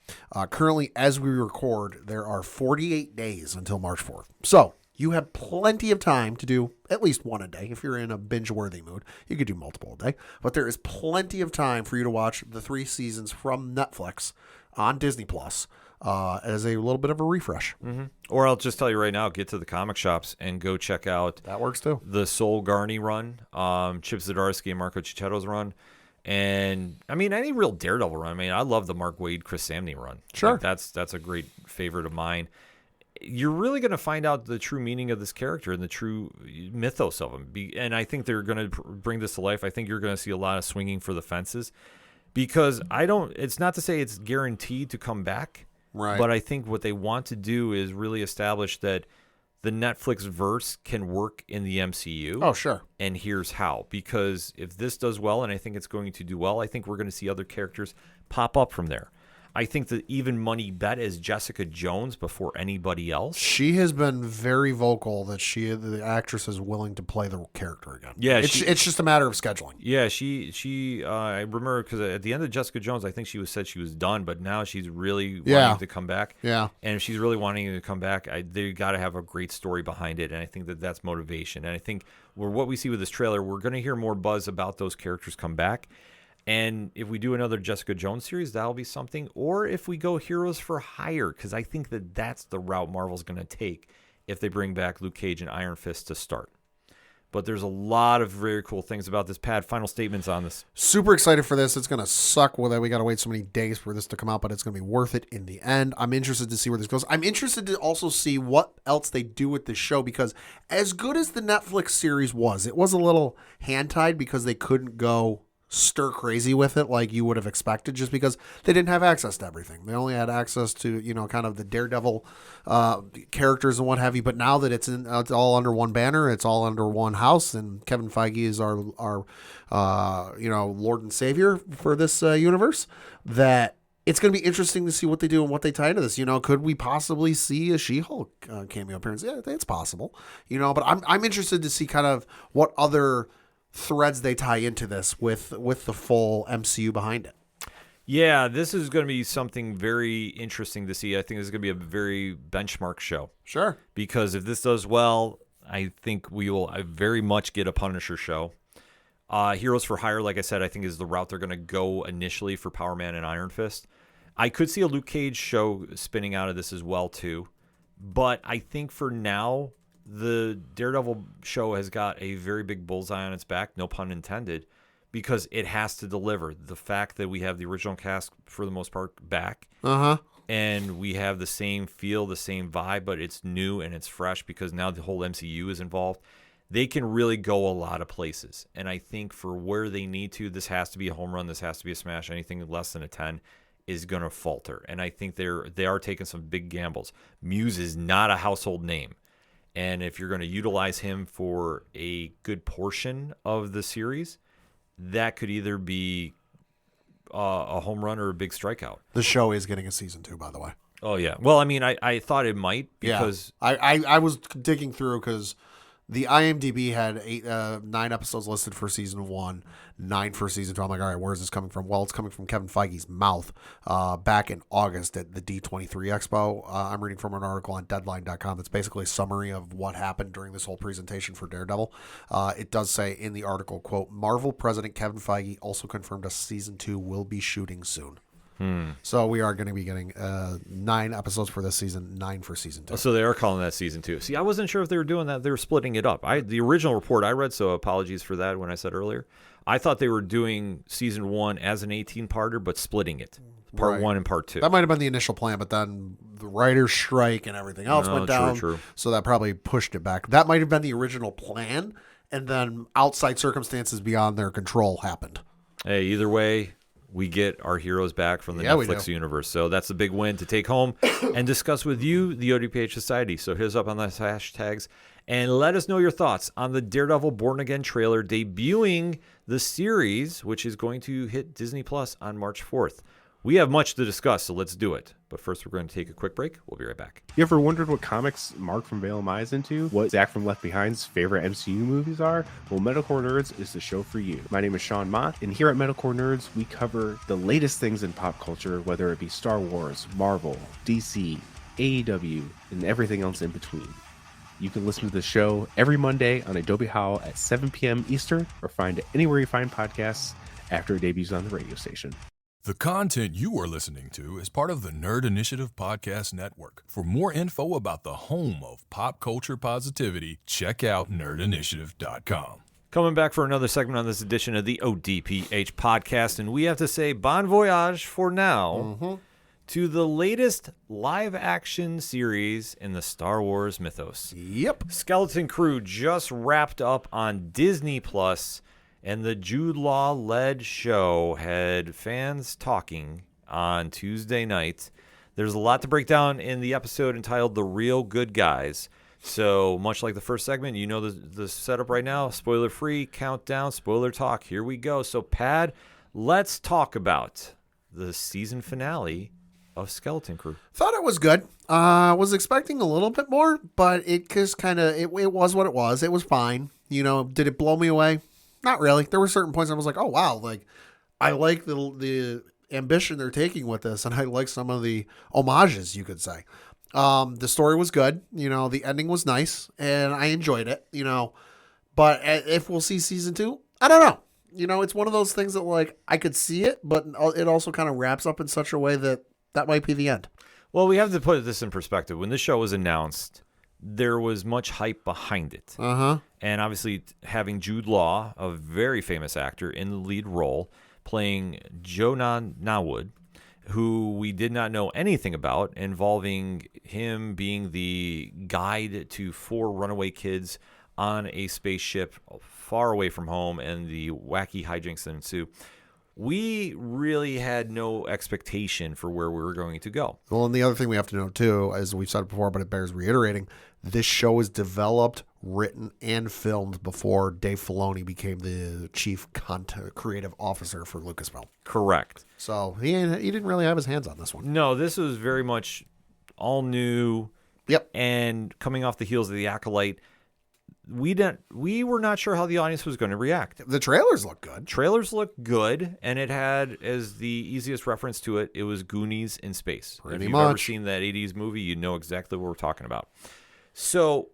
Currently, as we record, there are 48 days until March 4th. So you have plenty of time to do at least one a day. If you're in a binge-worthy mood, you could do multiple a day. But there is plenty of time for you to watch the 3 seasons from Netflix on Disney Plus. As a little bit of a refresh. Mm-hmm. Or I'll just tell you right now, get to the comic shops and go check out that works too. The Sol Garni run, Chip Zdarsky and Marco Cicchetto's run, and I mean any real Daredevil run. I mean I love the Mark Waid, Chris Samney run. Sure, like, that's a great favorite of mine. You're really going to find out the true meaning of this character and the true mythos of him. And I think they're going to bring this to life. I think you're going to see a lot of swinging for the fences because it's not to say it's guaranteed to come back. Right. But I think what they want to do is really establish that the Netflix verse can work in the MCU. Oh, sure. And here's how. Because if this does well, and I think it's going to do well, I think we're going to see other characters pop up from there. I think the even money bet is Jessica Jones before anybody else. She has been very vocal that the actress is willing to play the character again. Yeah, it's just a matter of scheduling. Yeah, she I remember because at the end of Jessica Jones, I think she said she was done, but now she's really wanting to come back. Yeah, and if she's really wanting to come back, they got to have a great story behind it, and I think that's motivation. And I think what we see with this trailer, we're going to hear more buzz about those characters come back. And if we do another Jessica Jones series, that'll be something. Or if we go Heroes for Hire, because I think that's the route Marvel's going to take if they bring back Luke Cage and Iron Fist to start. But there's a lot of very cool things about this. Pat, final statements on this. Super excited for this. It's going to suck that we got to wait so many days for this to come out, but it's going to be worth it in the end. I'm interested to see where this goes. I'm interested to also see what else they do with this show, because as good as the Netflix series was, it was a little hand-tied because they couldn't go stir crazy with it like you would have expected, just because they didn't have access to everything. They only had access to, kind of the Daredevil characters and what have you. But now that it's all under one banner, it's all under one house, and Kevin Feige is our Lord and Savior for this universe, that it's going to be interesting to see what they do and what they tie into this. Could we possibly see a She-Hulk cameo appearance? Yeah, it's possible. But I'm interested to see kind of what other threads they tie into this with the full MCU behind it. Yeah, this is going to be something very interesting to see. I think this is going to be a very benchmark show. Sure. Because if this does well, I think we will very much get a Punisher show. Heroes for Hire, like I said, I think is the route they're going to go initially for Power Man and Iron Fist. I could see a Luke Cage show spinning out of this as well, too. But I think for now, the Daredevil show has got a very big bullseye on its back, no pun intended, because it has to deliver. The fact that we have the original cast, for the most part, back, and we have the same feel, the same vibe, but it's new and it's fresh because now the whole MCU is involved. They can really go a lot of places, and I think for where they need to, this has to be a home run, this has to be a smash. Anything less than a 10 is going to falter, and I think they are taking some big gambles. Muse is not a household name. And if you're going to utilize him for a good portion of the series, that could either be a home run or a big strikeout. The show is getting a season 2, by the way. Oh, yeah. Well, I mean, I thought it might because... Yeah. I was digging through because the IMDb had 9 episodes listed for season 1, 9 for season 2. I'm like, all right, where is this coming from? Well, it's coming from Kevin Feige's mouth back in August at the D23 Expo. I'm reading from an article on Deadline.com that's basically a summary of what happened during this whole presentation for Daredevil. It does say in the article, quote, Marvel President Kevin Feige also confirmed a season 2 will be shooting soon. So we are going to be getting 9 episodes for this season, 9 for season 2. So they are calling that season 2. See, I wasn't sure if they were doing that. They were splitting it up. The original report I read, so apologies for that when I said earlier. I thought they were doing season 1 as an 18-parter, but splitting it. Part 1 and part 2. That might have been the initial plan, but then the writer's strike and everything else went down. True. So that probably pushed it back. That might have been the original plan, and then outside circumstances beyond their control happened. Hey, either way, we get our heroes back from the Netflix universe. So that's a big win to take home and discuss with you, the ODPH Society. So hit us up on those hashtags and let us know your thoughts on the Daredevil Born Again trailer debuting the series, which is going to hit Disney Plus on March 4th. We have much to discuss, so let's do it. But first, we're going to take a quick break. We'll be right back. You ever wondered what comics Mark from Vale is into? What Zach from Left Behind's favorite MCU movies are? Well, Metalcore Nerds is the show for you. My name is Sean Mott, and here at Metalcore Nerds, we cover the latest things in pop culture, whether it be Star Wars, Marvel, DC, AEW, and everything else in between. You can listen to the show every Monday on Adobe Howl at 7 p.m. Eastern, or find it anywhere you find podcasts after it debuts on the radio station. The content you are listening to is part of the Nerd Initiative Podcast Network. For more info about the home of pop culture positivity, check out nerdinitiative.com. Coming back for another segment on this edition of the ODPH podcast, and we have to say bon voyage for now to the latest live-action series in the Star Wars mythos. Yep. Skeleton Crew just wrapped up on Disney+, and the Jude Law-led show had fans talking on Tuesday night. There's a lot to break down in the episode entitled The Real Good Guys. So much like the first segment, you know the setup right now. Spoiler-free, countdown, spoiler talk. Here we go. So, Pad, let's talk about the season finale of Skeleton Crew. Thought it was good. Was expecting a little bit more, but it just kind of, it was what it was. It was fine. You know, did it blow me away? Not really. There were certain points I was like, oh, wow. Like, I like the ambition they're taking with this, and I like some of the homages, you could say. The story was good. You know, the ending was nice, and I enjoyed it, you know. But if we'll see season 2, I don't know. You know, it's one of those things that, like, I could see it, but it also kind of wraps up in such a way that might be the end. Well, we have to put this in perspective. When this show was announced, there was much hype behind it. And obviously having Jude Law, a very famous actor, in the lead role, playing Jonan Nawood, who we did not know anything about, involving him being the guide to 4 runaway kids on a spaceship far away from home and the wacky hijinks that ensue. We really had no expectation for where we were going to go. Well, and the other thing we have to know, too, as we've said before, but it bears reiterating, this show is developed, written, and filmed before Dave Filoni became the chief creative officer for Lucasfilm. Correct. So he didn't really have his hands on this one. No, this was very much all new. Yep. And coming off the heels of The Acolyte, we were not sure how the audience was going to react. The trailers look good. Trailers look good, and it had, as the easiest reference to it, it was Goonies in space. Pretty if you've much. ever seen that 80s movie, you know exactly what we're talking about. So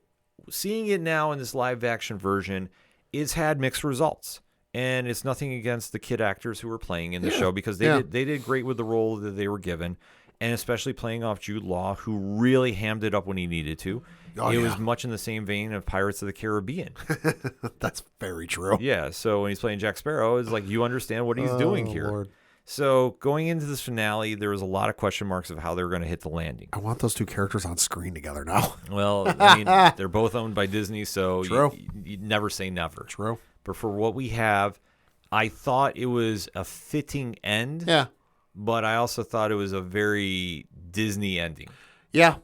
seeing it now in this live-action version, it's had mixed results. And it's nothing against the kid actors who were playing in the show, because they did great with the role that they were given, and especially playing off Jude Law, who really hammed it up when he needed to. It was much in the same vein of Pirates of the Caribbean. That's very true. Yeah, so when he's playing Jack Sparrow, it's like you understand what he's doing here. Lord. So going into this finale, there was a lot of question marks of how they were going to hit the landing. I want those two characters on screen together now. Well, I mean, they're both owned by Disney, so you never say never. True. But for what we have, I thought it was a fitting end. Yeah. But I also thought it was a very Disney ending. Yeah.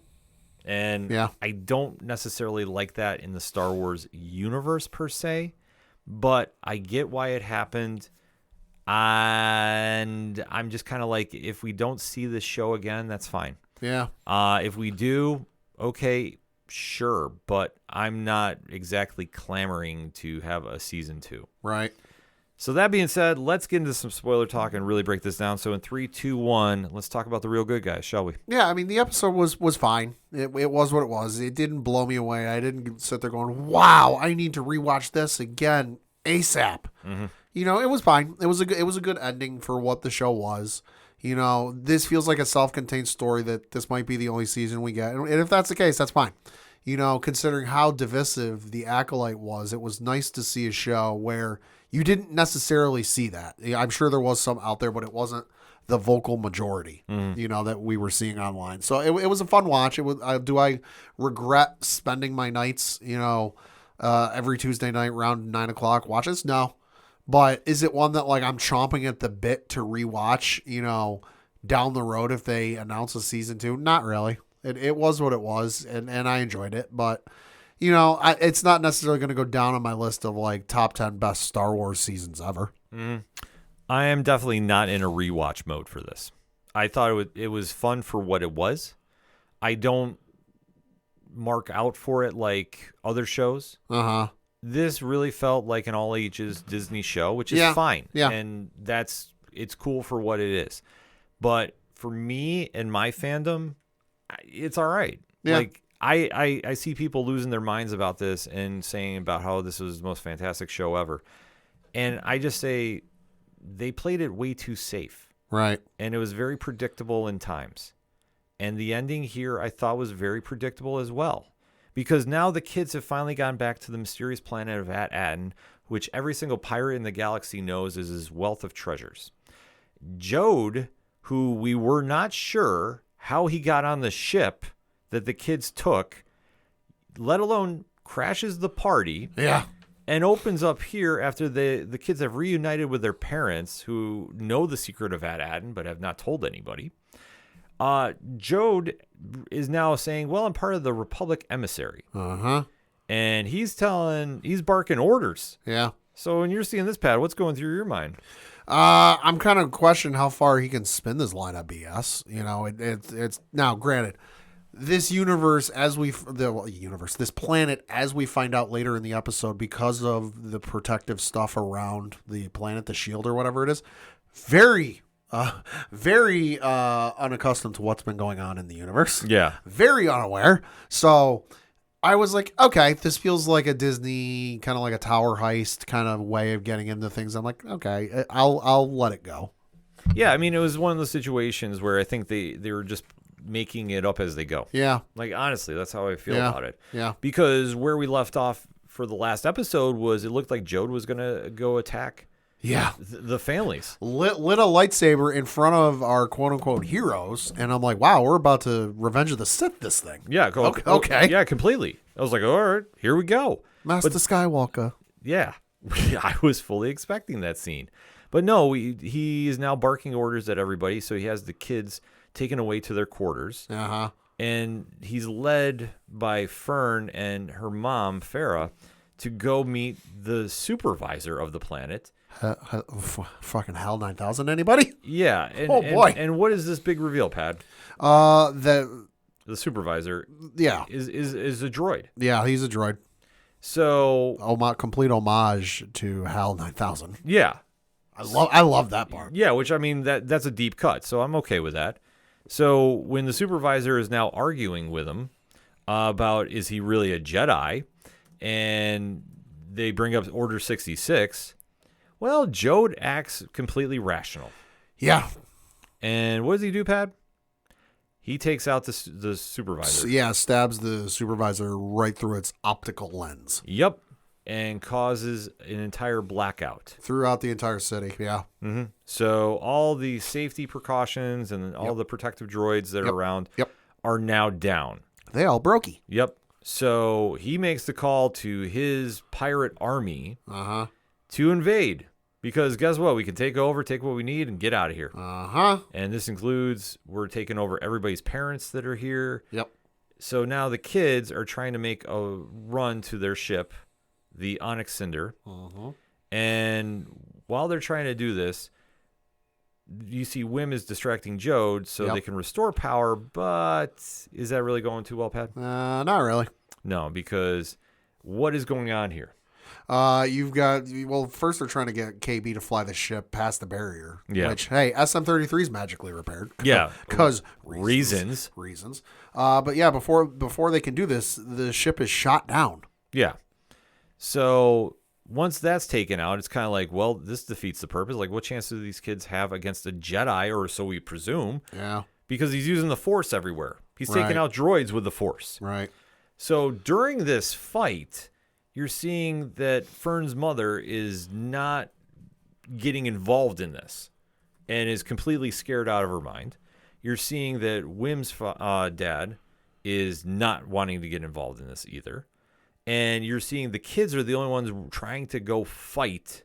And I don't necessarily like that in the Star Wars universe per se, but I get why it happened. And I'm just kind of like, if we don't see this show again, that's fine. Yeah. If we do, okay, sure. But I'm not exactly clamoring to have a season 2. Right. So that being said, let's get into some spoiler talk and really break this down. So in 3, 2, 1, let's talk about The Real Good Guys, shall we? Yeah, I mean, the episode was fine. It was what it was. It didn't blow me away. I didn't sit there going, wow, I need to rewatch this again ASAP. Mm-hmm. You know, it was fine. It was a good ending for what the show was. You know, this feels like a self-contained story that this might be the only season we get. And if that's the case, that's fine. You know, considering how divisive The Acolyte was, it was nice to see a show where you didn't necessarily see that. I'm sure there was some out there, but it wasn't the vocal majority, you know, that we were seeing online. So it was a fun watch. It was. Do I regret spending my nights, you know, every Tuesday night around 9 o'clock watch this? No. But is it one that, like, I'm chomping at the bit to rewatch, you know, down the road if they announce a season 2? Not really. It was what it was, and I enjoyed it. But, you know, it's not necessarily going to go down on my list of, like, top 10 best Star Wars seasons ever. I am definitely not in a rewatch mode for this. I thought it was fun for what it was. I don't mark out for it like other shows. Uh-huh. This really felt like an all ages Disney show, which is fine. Yeah. And it's cool for what it is. But for me and my fandom, it's all right. Yeah. Like I see people losing their minds about this and saying about how this was the most fantastic show ever. And I just say they played it way too safe. Right. And it was very predictable in times. And the ending here I thought was very predictable as well. Because now the kids have finally gone back to the mysterious planet of At-Aten, which every single pirate in the galaxy knows is his wealth of treasures. Jode, who we were not sure how he got on the ship that the kids took, let alone crashes the party. Yeah. And opens up here after the kids have reunited with their parents who know the secret of At-Aten but have not told anybody. Jode is now saying, well, I'm part of the Republic emissary. Uh-huh. And he's barking orders. Yeah. So when you're seeing this, Pat, what's going through your mind? I'm kind of questioning how far he can spin this line of BS. You know, it's now granted, this universe, this planet, as we find out later in the episode, because of the protective stuff around the planet, the shield or whatever it is, very unaccustomed to what's been going on in the universe. Yeah. Very unaware. So I was like, okay, this feels like a Disney, kind of like a tower heist kind of way of getting into things. I'm like, okay, I'll let it go. Yeah, I mean, it was one of those situations where I think they were just making it up as they go. Yeah. Like, honestly, that's how I feel about it. Yeah. Because where we left off for the last episode was it looked like Jode was going to go attack the families. Lit a lightsaber in front of our quote-unquote heroes, and I'm like, wow, we're about to Revenge of the Sith this thing. Yeah. Okay. Yeah, completely. I was like, all right, here we go. Master Skywalker. Yeah. I was fully expecting that scene. But no, he is now barking orders at everybody, so he has the kids taken away to their quarters. Uh-huh. And he's led by Fern and her mom, Farah, to go meet the supervisor of the planet. Fucking Hal 9000, anybody? Yeah. Boy. And what is this big reveal, Pat? The supervisor is a droid. Yeah, he's a droid. So complete homage to Hal 9000. Yeah. I love that part. Yeah, which I mean that's a deep cut, so I'm okay with that. So when the supervisor is now arguing with him about is he really a Jedi, and they bring up Order 66, well, Jode acts completely rational. Yeah. And what does he do, Pat? He takes out the supervisor. Yeah, stabs the supervisor right through its optical lens. Yep. And causes an entire blackout. Throughout the entire city, yeah. Mm-hmm. So all the safety precautions and all the protective droids that are around are now down. They all brokey. Yep. So he makes the call to his pirate army to invade. Because guess what? We can take what we need, and get out of here. And this includes we're taking over everybody's parents that are here. Yep. So now the kids are trying to make a run to their ship, the Onyx Cinder. And while they're trying to do this, you see Wim is distracting Jode so they can restore power. But is that really going too well, Pat? Not really. No, because what is going on here? You've got, first they're trying to get KB to fly the ship past the barrier. Yeah. Which, hey, SM-33 is magically repaired. Yeah. Because reasons. But yeah, before they can do this, the ship is shot down. Yeah. So once that's taken out, it's kind of like, well, this defeats the purpose. Like, what chance do these kids have against a Jedi, or so we presume? Yeah. Because he's using the Force everywhere. He's taking out droids with the Force. Right. So during this fight, you're seeing that Fern's mother is not getting involved in this and is completely scared out of her mind. You're seeing that Wim's dad is not wanting to get involved in this either. And you're seeing the kids are the only ones trying to go fight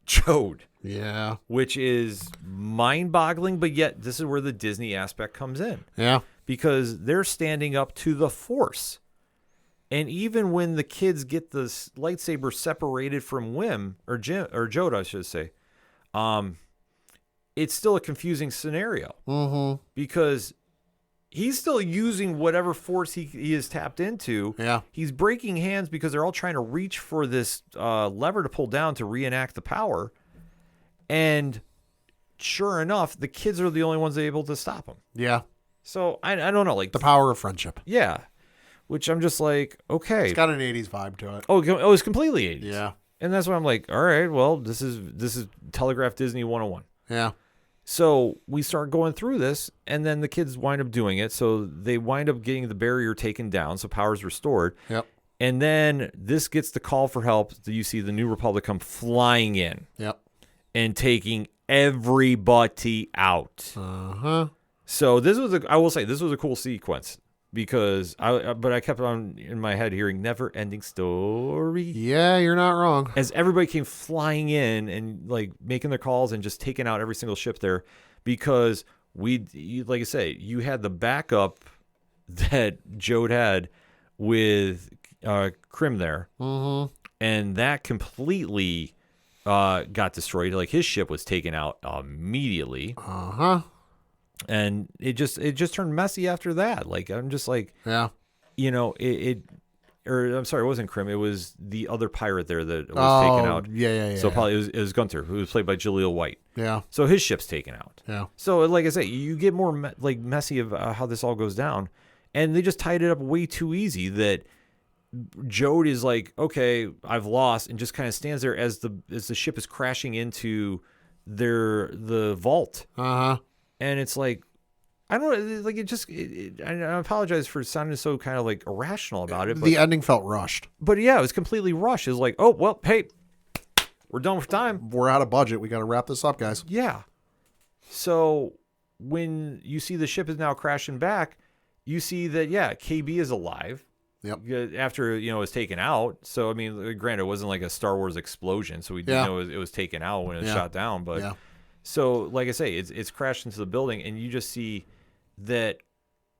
Jode. Yeah. Which is mind-boggling, but yet this is where the Disney aspect comes in. Yeah. Because they're standing up to the Force. And even when the kids get the lightsaber separated from Wim, or Jode, I should say, it's still a confusing scenario because he's still using whatever force he is tapped into. Yeah. He's breaking hands because they're all trying to reach for this lever to pull down to reenact the power. And sure enough, the kids are the only ones able to stop him. Yeah. So I don't know, like the power of friendship. Yeah. Which I'm just like, okay. It's got an 80s vibe to it. Oh, it's completely 80s. Yeah. And that's why I'm like, all right, well, this is Telegraph Disney 101. Yeah. So we start going through this, and then the kids wind up doing it. So they wind up getting the barrier taken down, so power's restored. Yep. And then this gets the call for help. You see the New Republic come flying in. Yep. And taking everybody out. Uh-huh. So I will say, this was a cool sequence. Because I kept on in my head hearing never-ending story. Yeah, you're not wrong. As everybody came flying in and like making their calls and just taking out every single ship there, because like I say, you had the backup that Jode had with Krim there, and that completely got destroyed. Like his ship was taken out immediately. And it just turned messy after that. Like, I'm just like, yeah, or I'm sorry, it wasn't Krim. It was the other pirate there that was taken out. Yeah. So probably it was Gunther, who was played by Jaleel White. Yeah. So his ship's taken out. Yeah. So like I say, you get more messy of how this all goes down, and they just tied it up way too easy that Jode is like, okay, I've lost, and just kind of stands there as the ship is crashing into the vault. And it's like, I don't know, like I apologize for sounding so kind of like irrational about it. But, the ending felt rushed. But yeah, it was completely rushed. It was like, oh, well, hey, we're done for time. We're out of budget. We got to wrap this up, guys. Yeah. So when you see the ship is now crashing back, you see that, yeah, KB is alive. Yep. After, it was taken out. So, I mean, granted, it wasn't like a Star Wars explosion. So we didn't know it was taken out when it was shot down. But. Yeah. So, like I say, it's crashed into the building, and you just see that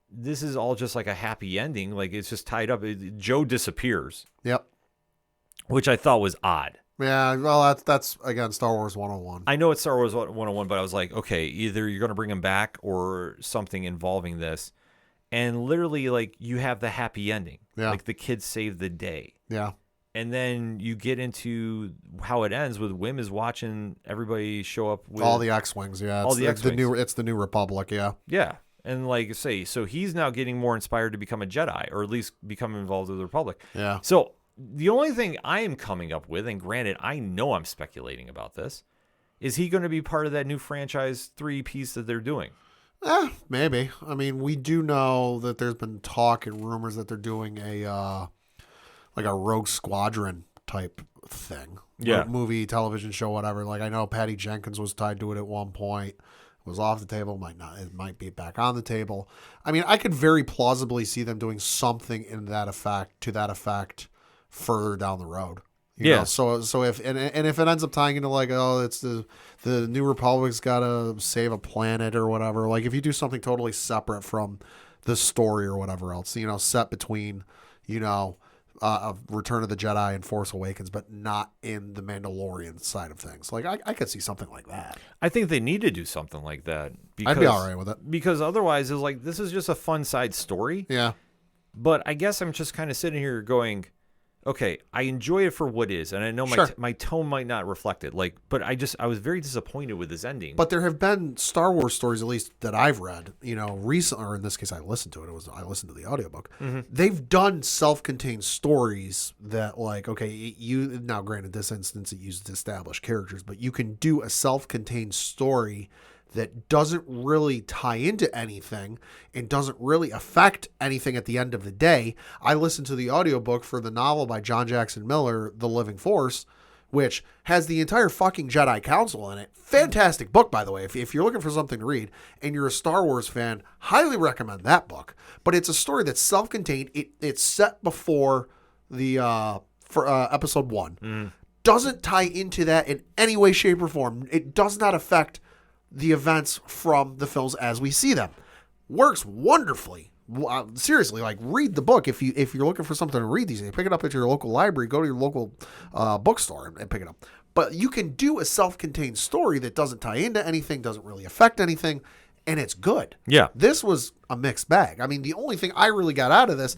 this is all just like a happy ending. Like, it's just tied up. Joe disappears. Yep. Which I thought was odd. Yeah, well, that's again, Star Wars 101. I know it's Star Wars 101, but I was like, okay, either you're going to bring him back or something involving this. And literally, like, you have the happy ending. Yeah. Like, the kids save the day. Yeah. And then you get into how it ends with Wim is watching everybody show up with all the X-Wings, yeah. All the X-Wings. It's the New Republic, yeah. Yeah. And like say, so he's now getting more inspired to become a Jedi, or at least become involved with the Republic. Yeah. So the only thing I am coming up with, and granted, I know I'm speculating about this, is he going to be part of that new franchise 3 piece that they're doing? Maybe. I mean, we do know that there's been talk and rumors that they're doing a Rogue Squadron type thing. Yeah. Movie, television show, whatever. Like, I know Patty Jenkins was tied to it at one point. It was off the table. It might be back on the table. I mean, I could very plausibly see them doing something to that effect further down the road. You know? So if if it ends up tying into like, oh, it's the New Republic's got to save a planet or whatever. Like, if you do something totally separate from the story or whatever else, set between, Return of the Jedi and Force Awakens, but not in the Mandalorian side of things. Like, I could see something like that. I think they need to do something like that. I'd be all right with it. Because otherwise, it's like, this is just a fun side story. Yeah. But I guess I'm just kind of sitting here going, okay, I enjoy it for what it is, and I know my tone might not reflect it. Like, but I was very disappointed with this ending. But there have been Star Wars stories, at least that I've read, recently, or in this case, I listened to it. I listened to the audiobook. Mm-hmm. They've done self-contained stories that, like, okay, now granted, this instance it uses established characters, but you can do a self-contained story that doesn't really tie into anything and doesn't really affect anything at the end of the day. I listened to the audiobook for the novel by John Jackson Miller, The Living Force, which has the entire fucking Jedi Council in it. Fantastic book, by the way. If you're looking for something to read and you're a Star Wars fan, highly recommend that book. But it's a story that's self-contained. It's set before the episode 1. Mm. Doesn't tie into that in any way, shape, or form. It does not affect the events from the films as we see them. Works wonderfully. Seriously, like, read the book if you're looking for something to read these days. Pick it up at your local library. Go to your local bookstore and pick it up. But you can do a self-contained story that doesn't tie into anything, doesn't really affect anything, and it's good. Yeah. This was a mixed bag. I mean, the only thing I really got out of this,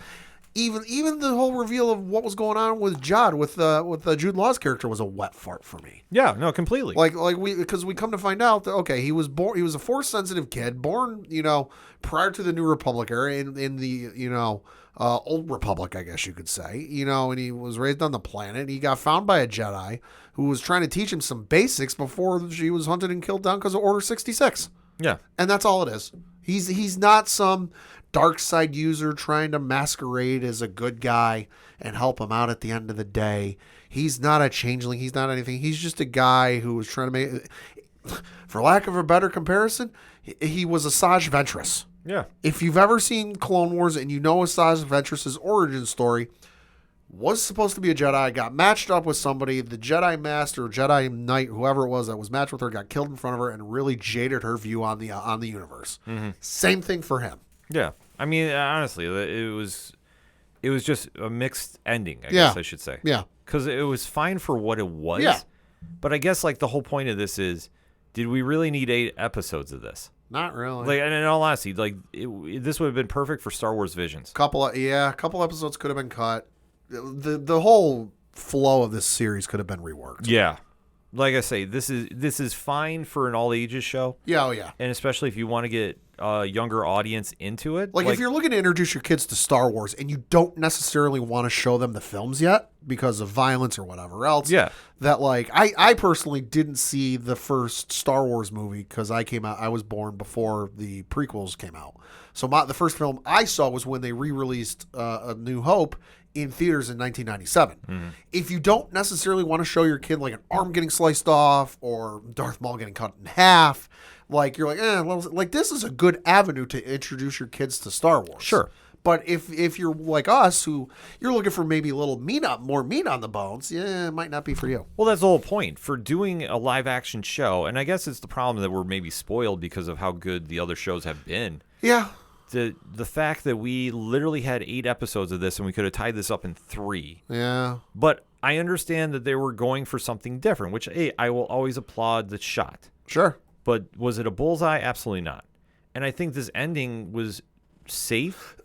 even the whole reveal of what was going on with Jod, with Jude Law's character, was a wet fart for me. Yeah, no, completely. Because we come to find out that, okay, he was a Force-sensitive kid, born, prior to the New Republic era, in the, Old Republic, I guess you could say, and he was raised on the planet. He got found by a Jedi who was trying to teach him some basics before she was hunted and killed down because of Order 66. Yeah. And that's all it is. He's not some dark side user trying to masquerade as a good guy and help him out at the end of the day. He's not a changeling. He's not anything. He's just a guy who was trying to make, for lack of a better comparison, he was Asajj Ventress. Yeah. If you've ever seen Clone Wars and you know Asajj Ventress' origin story, was supposed to be a Jedi, got matched up with somebody, the Jedi Master, Jedi Knight, whoever it was that was matched with her, got killed in front of her and really jaded her view on the universe. Mm-hmm. Same thing for him. Yeah. I mean, honestly, it was just a mixed ending, I guess I should say. Yeah. Because it was fine for what it was. Yeah. But I guess, the whole point of this is, did we really need 8 episodes of this? Not really. And in all honesty, this would have been perfect for Star Wars Visions. Couple episodes could have been cut. The whole flow of this series could have been reworked. Yeah. Like I say, this is fine for an all ages show. Yeah, oh yeah. And especially if you want to get a younger audience into it. If you're looking to introduce your kids to Star Wars and you don't necessarily want to show them the films yet because of violence or whatever else. Yeah. That I personally didn't see the first Star Wars movie because I was born before the prequels came out. So the first film I saw was when they re-released A New Hope in theaters in 1997. Mm-hmm. If you don't necessarily want to show your kid an arm getting sliced off or Darth Maul getting cut in half, you're this is a good avenue to introduce your kids to Star Wars. Sure. But if you're like us, who you're looking for maybe a little more meat on the bones, it might not be for you. Well, that's the whole point. For doing a live action show, and I guess it's the problem that we're maybe spoiled because of how good the other shows have been. Yeah. The fact that we literally had 8 episodes of this and we could have tied this up in 3. Yeah. But I understand that they were going for something different, which, I will always applaud the shot. Sure. But was it a bullseye? Absolutely not. And I think this ending was safe.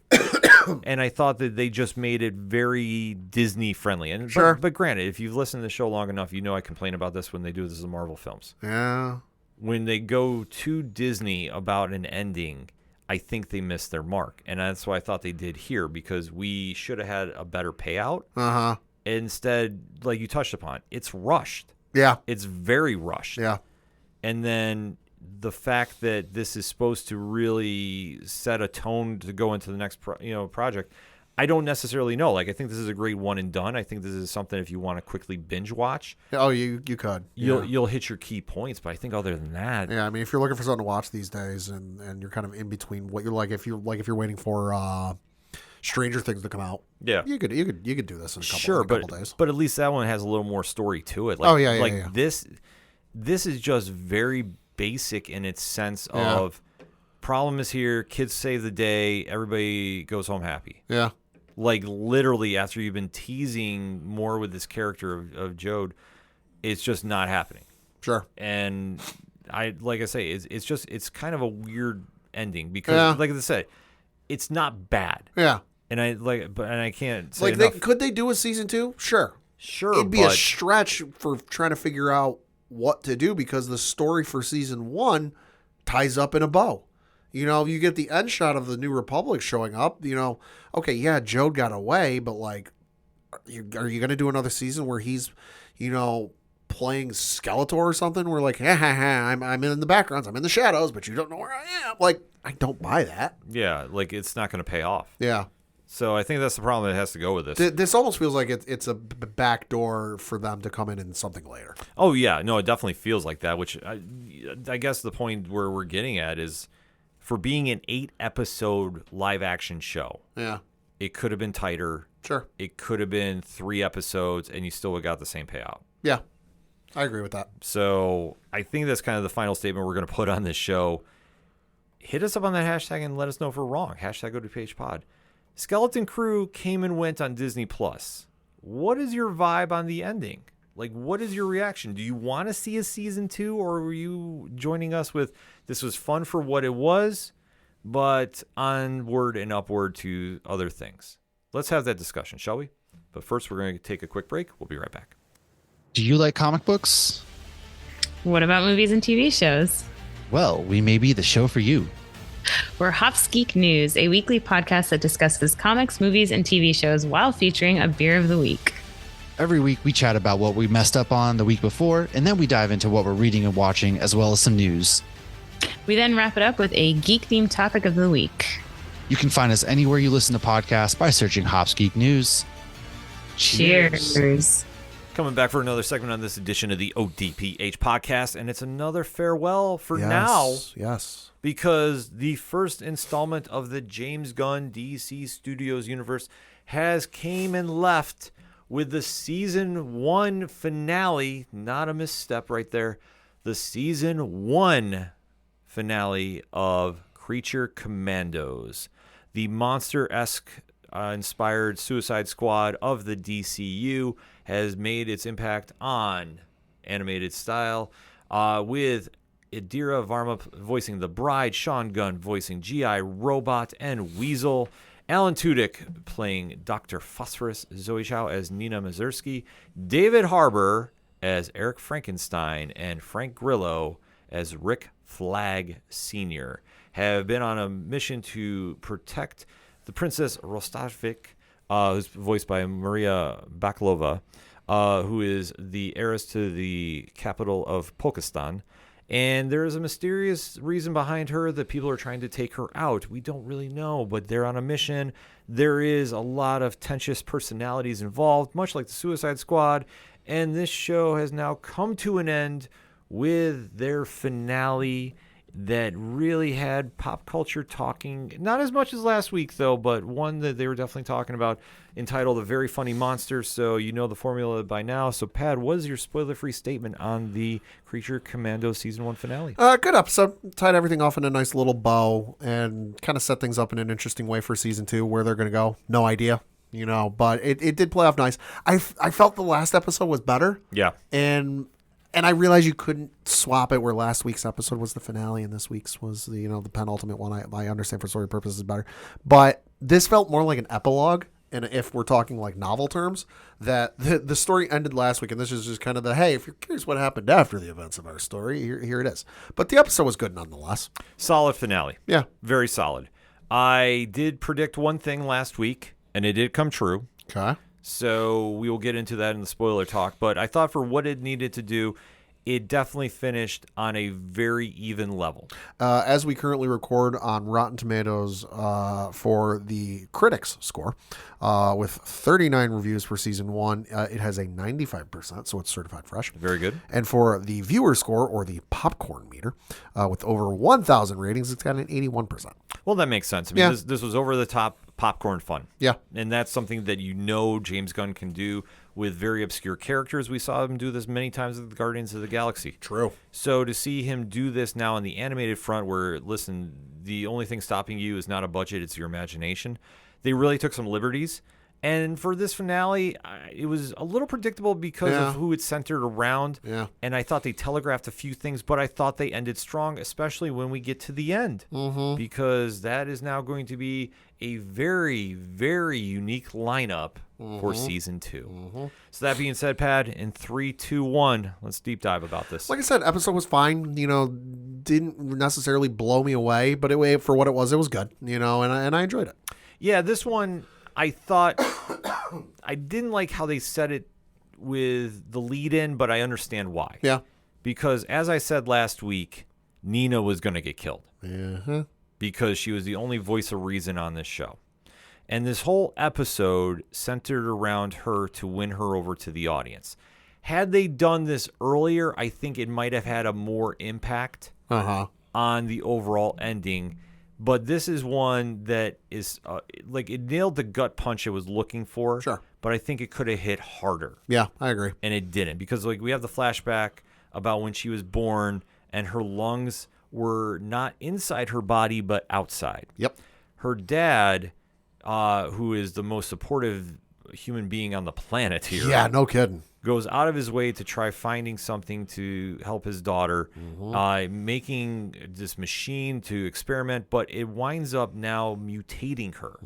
And I thought that they just made it very Disney friendly. And sure. But granted, if you've listened to the show long enough, I complain about this when they do this in Marvel films. Yeah. When they go to Disney about an ending, I think they missed their mark. And that's what I thought they did here, because we should have had a better payout. Uh-huh. Instead, like you touched upon, it's rushed. Yeah. It's very rushed. Yeah. And then the fact that this is supposed to really set a tone to go into the next project, I don't necessarily know. I think this is a great one and done. I think this is something if you want to quickly binge watch. Oh, you could. You'll hit your key points, but I think other than that, yeah. I mean, if you're looking for something to watch these days, and you're kind of in between what you're if you're waiting for Stranger Things to come out, yeah, you could do this in a couple days. But at least that one has a little more story to it. This is just very basic in its sense of problem is here, kids save the day, everybody goes home happy. Yeah. Literally after you've been teasing more with this character of Jode, it's just not happening. Sure. And it's kind of a weird ending because like I said, it's not bad. Yeah. And I can't say could they do a season 2? Sure. It'd be a stretch for trying to figure out what to do because the story for season 1 ties up in a bow. You get the end shot of the New Republic showing up, okay, yeah, Jode got away, but are you going to do another season where he's, playing Skeletor or something? We're I'm in the backgrounds, I'm in the shadows, but you don't know where I am. I don't buy that. Yeah, it's not going to pay off. Yeah. So I think that's the problem that has to go with this. This almost feels like it's a back door for them to come in something later. Oh, yeah. No, it definitely feels like that, which I guess the point where we're getting at is for being an 8-episode live-action show. Yeah. It could have been tighter. Sure. It could have been 3 episodes, and you still would have got the same payout. Yeah. I agree with that. So I think that's kind of the final statement we're going to put on this show. Hit us up on that hashtag and let us know if we're wrong. Hashtag ODPH pod. Skeleton Crew came and went on Disney+. What is your vibe on the ending? Like, what is your reaction? Do you want to see a season 2, or were you joining us with this was fun for what it was, but onward and upward to other things? Let's have that discussion, shall we? But first, we're going to take a quick break. We'll be right back. Do you like comic books? What about movies and TV shows? Well, we may be the show for you. We're Hops Geek News, a weekly podcast that discusses comics, movies, and TV shows while featuring a beer of the week. Every week, we chat about what we messed up on the week before, and then we dive into what we're reading and watching, as well as some news. We then wrap it up with a geek-themed topic of the week. You can find us anywhere you listen to podcasts by searching Hops Geek News. Cheers. Coming back for another segment on this edition of the ODPH podcast, and it's another farewell for now. Yes. Because the first installment of the James Gunn DC Studios universe has came and left with the season 1 finale. Not a misstep right there. The season 1 finale of Creature Commandos, the monster-esque inspired Suicide Squad of the DCU, has made its impact on animated style, with Indira Varma voicing the Bride, Sean Gunn voicing G.I. Robot and Weasel, Alan Tudyk playing Dr. Phosphorus, Zoe Chow as Nina Mazursky, David Harbour as Eric Frankenstein, and Frank Grillo as Rick Flag Sr. have been on a mission to protect the Princess Rostovik, who's voiced by Maria Bakalova, who is the heiress to the capital of Pakistan. And there is a mysterious reason behind her that people are trying to take her out. We don't really know, but they're on a mission. There is a lot of tenuous personalities involved, much like the Suicide Squad. And this show has now come to an end with their finale that really had pop culture talking. Not as much as last week, though, but one that they were definitely talking about, entitled A Very Funny Monster. So you know the formula by now. So, Pat, what is your spoiler-free statement on the Creature Commandos Season 1 finale? Good episode. Tied everything off in a nice little bow and kind of set things up in an interesting way for Season 2. Where they're going to go, no idea. But it did play off nice. I felt the last episode was better. Yeah. And I realized you couldn't swap it where last week's episode was the finale and this week's was the penultimate one. I understand for story purposes better. But this felt more like an epilogue. And if we're talking like novel terms, that the story ended last week. And this is just kind of hey, if you're curious what happened after the events of our story, here it is. But the episode was good nonetheless. Solid finale. Yeah. Very solid. I did predict one thing last week, and it did come true. Okay. So we will get into that in the spoiler talk. But I thought for what it needed to do, it definitely finished on a very even level. As we currently record on Rotten Tomatoes for the critics score, with 39 reviews for season 1, it has a 95%, so it's certified fresh. Very good. And for the viewer score, or the popcorn meter, with over 1,000 ratings, it's got an 81%. Well, that makes sense. I mean, this was over-the-top popcorn fun. Yeah. And that's something that James Gunn can do with very obscure characters. We saw him do this many times with the Guardians of the Galaxy. True. So to see him do this now on the animated front where, listen, the only thing stopping you is not a budget, it's your imagination. They really took some liberties. And for this finale, it was a little predictable because of who it's centered around. Yeah. And I thought they telegraphed a few things, but I thought they ended strong, especially when we get to the end. Mm-hmm. Because that is now going to be a very, very unique lineup for season 2. Mm-hmm. So that being said, Pat, in 3, 2, 1, let's deep dive about this. Like I said, episode was fine. Didn't necessarily blow me away, but for what it was good. And I enjoyed it. Yeah, this one, I thought I didn't like how they set it with the lead in, but I understand why. Yeah. Because as I said last week, Nina was going to get killed. Mm-hmm. Because she was the only voice of reason on this show. And this whole episode centered around her to win her over to the audience. Had they done this earlier, I think it might have had a more impact on the overall ending. But this is one that is it nailed the gut punch it was looking for. Sure. But I think it could have hit harder. Yeah, I agree. And it didn't, because we have the flashback about when she was born and her lungs were not inside her body but outside. Yep. Her dad, who is the most supportive human being on the planet here. Yeah, no kidding. Goes out of his way to try finding something to help his daughter, making this machine to experiment, but it winds up now mutating her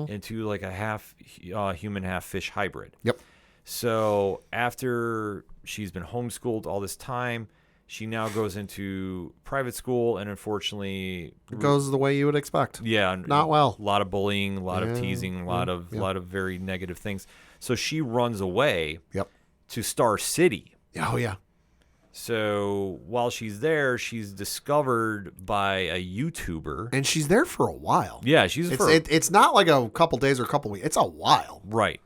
into like a half human, half fish hybrid. Yep. So after she's been homeschooled all this time, she now goes into private school, and unfortunately, it goes the way you would expect. Yeah, not well. A lot of bullying, a lot of teasing, a lot of very negative things. So she runs away. Yep. To Star City. Oh, yeah. So while she's there, she's discovered by a YouTuber. And she's there for a while. Yeah, it's not like a couple days or a couple weeks. It's a while. Right.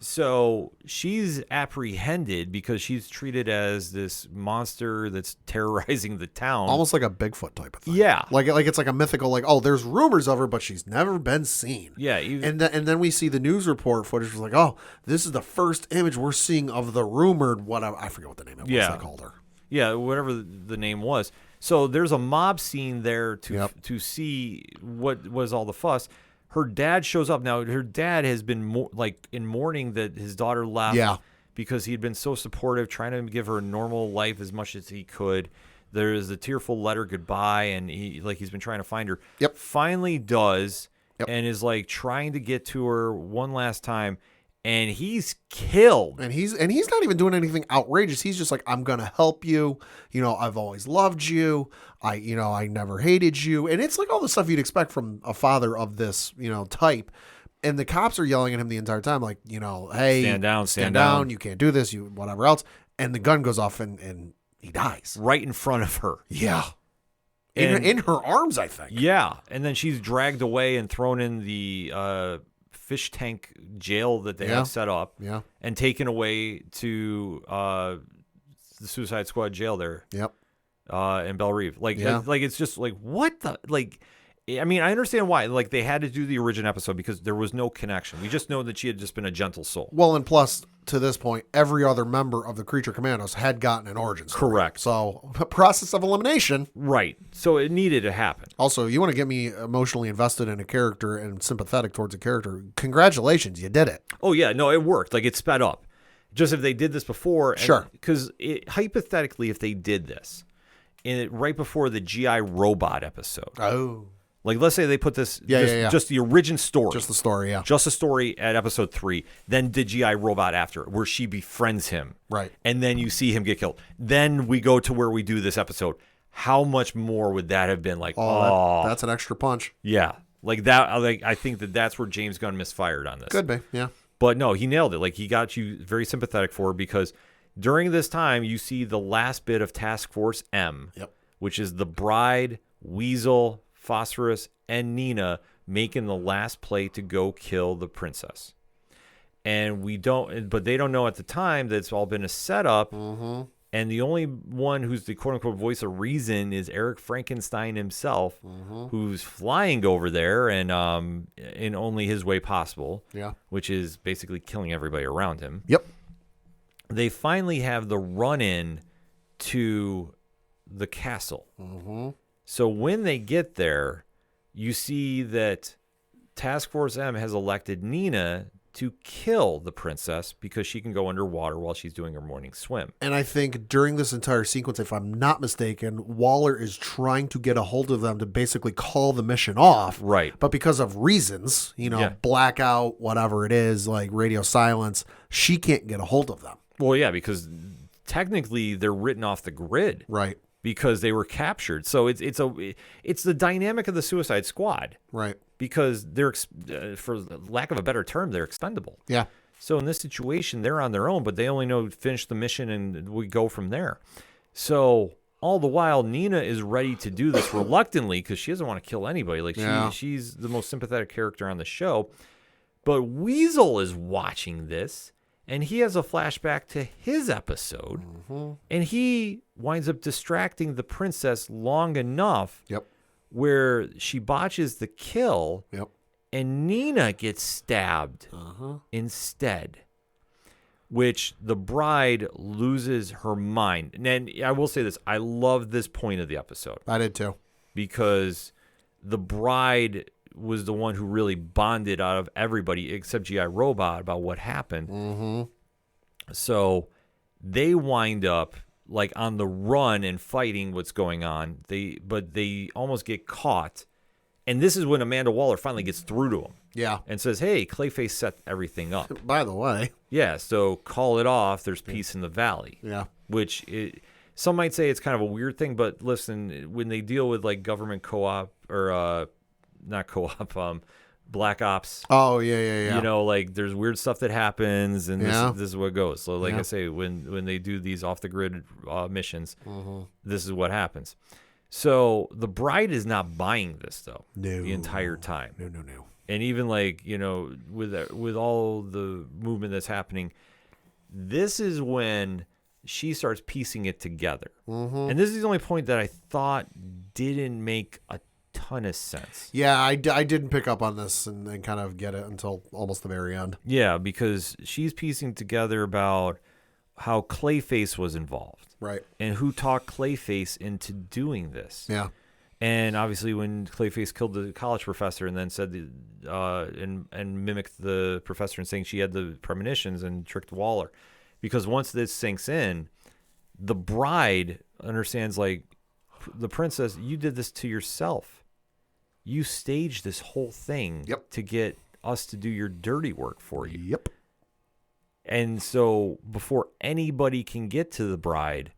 So she's apprehended because she's treated as this monster that's terrorizing the town. Almost like a Bigfoot type of thing. Yeah. Like it's like a mythical, like, oh, there's rumors of her, but she's never been seen. Yeah. And then we see the news report footage. Was like, oh, this is the first image we're seeing of the rumored whatever. I forget what the name it was. Yeah. They called her. Yeah, whatever the name was. So there's a mob scene there to see what was all the fuss. Her dad shows up. Now, her dad has been in mourning that his daughter left because he had been so supportive, trying to give her a normal life as much as he could. There is a tearful letter goodbye, and he's been trying to find her. Yep. Finally does, and is like trying to get to her one last time, and he's killed. And he's not even doing anything outrageous. He's just like, I'm gonna help you. I've always loved you. I never hated you. And it's like all the stuff you'd expect from a father of this, type. And the cops are yelling at him the entire time, like, hey, stand down. You can't do this. You whatever else. And the gun goes off and he dies right in front of her. Yeah. In her arms, I think. Yeah. And then she's dragged away and thrown in the fish tank jail that they have set up. Yeah. And taken away to the Suicide Squad jail there. Yep. In Belle Reve. Like it's just like, what the, like, I mean, I understand why. Like, they had to do the origin episode because there was no connection. We just know that she had just been a gentle soul. Well, and plus, to this point, every other member of the Creature Commandos had gotten an origin story. Correct. So, process of elimination. Right. So, it needed to happen. Also, you want to get me emotionally invested in a character and sympathetic towards a character. Congratulations, you did it. Oh, yeah. No, it worked. Like, it sped up. Just if they did this before. Sure. Because hypothetically, if they did this right before the G.I. Robot episode. Oh. Like, let's say they put this, just the origin story. Just the story, yeah. Just the story at episode 3. Then the G.I. Robot after, where she befriends him. Right. And then you see him get killed. Then we go to where we do this episode. How much more would that have been? Like, that's an extra punch. Yeah. Like that. Like, I think that's where James Gunn misfired on this. Could be, yeah. But no, he nailed it. Like, he got you very sympathetic for her because during this time, you see the last bit of Task Force M, which is the Bride, Weasel, Phosphorus, and Nina making the last play to go kill the princess. And but they don't know at the time that it's all been a setup. Mm-hmm. And the only one who's the quote unquote voice of reason is Eric Frankenstein himself, who's flying over there and in only his way possible, which is basically killing everybody around him. Yep. They finally have the run-in to the castle. Mm-hmm. So when they get there, you see that Task Force M has elected Nina to kill the princess because she can go underwater while she's doing her morning swim. And I think during this entire sequence, if I'm not mistaken, Waller is trying to get a hold of them to basically call the mission off. Right. But because of reasons, blackout, whatever it is, like radio silence, she can't get a hold of them. Well, yeah, because technically they're written off the grid. Right. Because they were captured. So it's the dynamic of the Suicide Squad. Right. Because they're, for lack of a better term, they're expendable. Yeah. So in this situation, they're on their own, but they only know to finish the mission and we go from there. So all the while, Nina is ready to do this reluctantly because she doesn't want to kill anybody. Like she's the most sympathetic character on the show. But Weasel is watching this. And he has a flashback to his episode, and he winds up distracting the princess long enough where she botches the kill, and Nina gets stabbed instead, which the bride loses her mind. And I will say this, I love this point of the episode. I did too. Because the bride was the one who really bonded out of everybody except G.I. Robot about what happened. Mm-hmm. So they wind up like on the run and fighting what's going on. But they almost get caught. And this is when Amanda Waller finally gets through to him. Yeah. And says, hey, Clayface set everything up. By the way. Yeah, so call it off. There's peace in the valley. Yeah. Which some might say it's kind of a weird thing, but listen, when they deal with like government co-op or not co-op, black ops. Oh, yeah. You know, like there's weird stuff that happens, and this is what goes. So like I say, when they do these off-the-grid missions, this is what happens. So the bride is not buying this, though, the entire time. No. And even like, you know, with all the movement that's happening, this is when she starts piecing it together. And this is the only point that I thought didn't make a ton of sense. Yeah, I didn't pick up on this and kind of get it until almost the very end. Yeah, because she's piecing together about how Clayface was involved. Right. And who talked Clayface into doing this. Yeah. And obviously when Clayface killed the college professor and then said and mimicked the professor and saying she had the premonitions and tricked Waller. Because once this sinks in, the bride understands, like, the princess, you did this to yourself. You staged this whole thing to get us to do your dirty work for you. Yep. And so before anybody can get to the bride,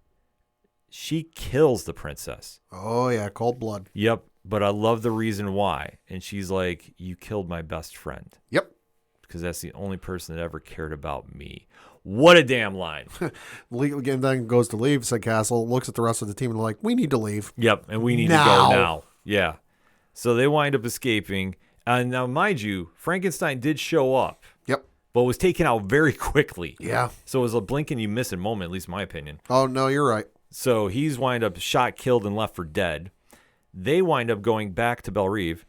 she kills the princess. Oh, yeah, cold blood. Yep, but I love the reason why. And she's like, you killed my best friend. Yep. Because that's the only person that ever cared about me. What a damn line. Again, then goes to leave, said Castle, looks at the rest of the team and like, we need to leave. Yep, and we need to go now. Yeah. So they wind up escaping. And now, mind you, Frankenstein did show up. Yep. But was taken out very quickly. Yeah. So it was a blink and you miss it moment, at least in my opinion. Oh, no, you're right. So he's wind up shot, killed, and left for dead. They wind up going back to Belle-Reve,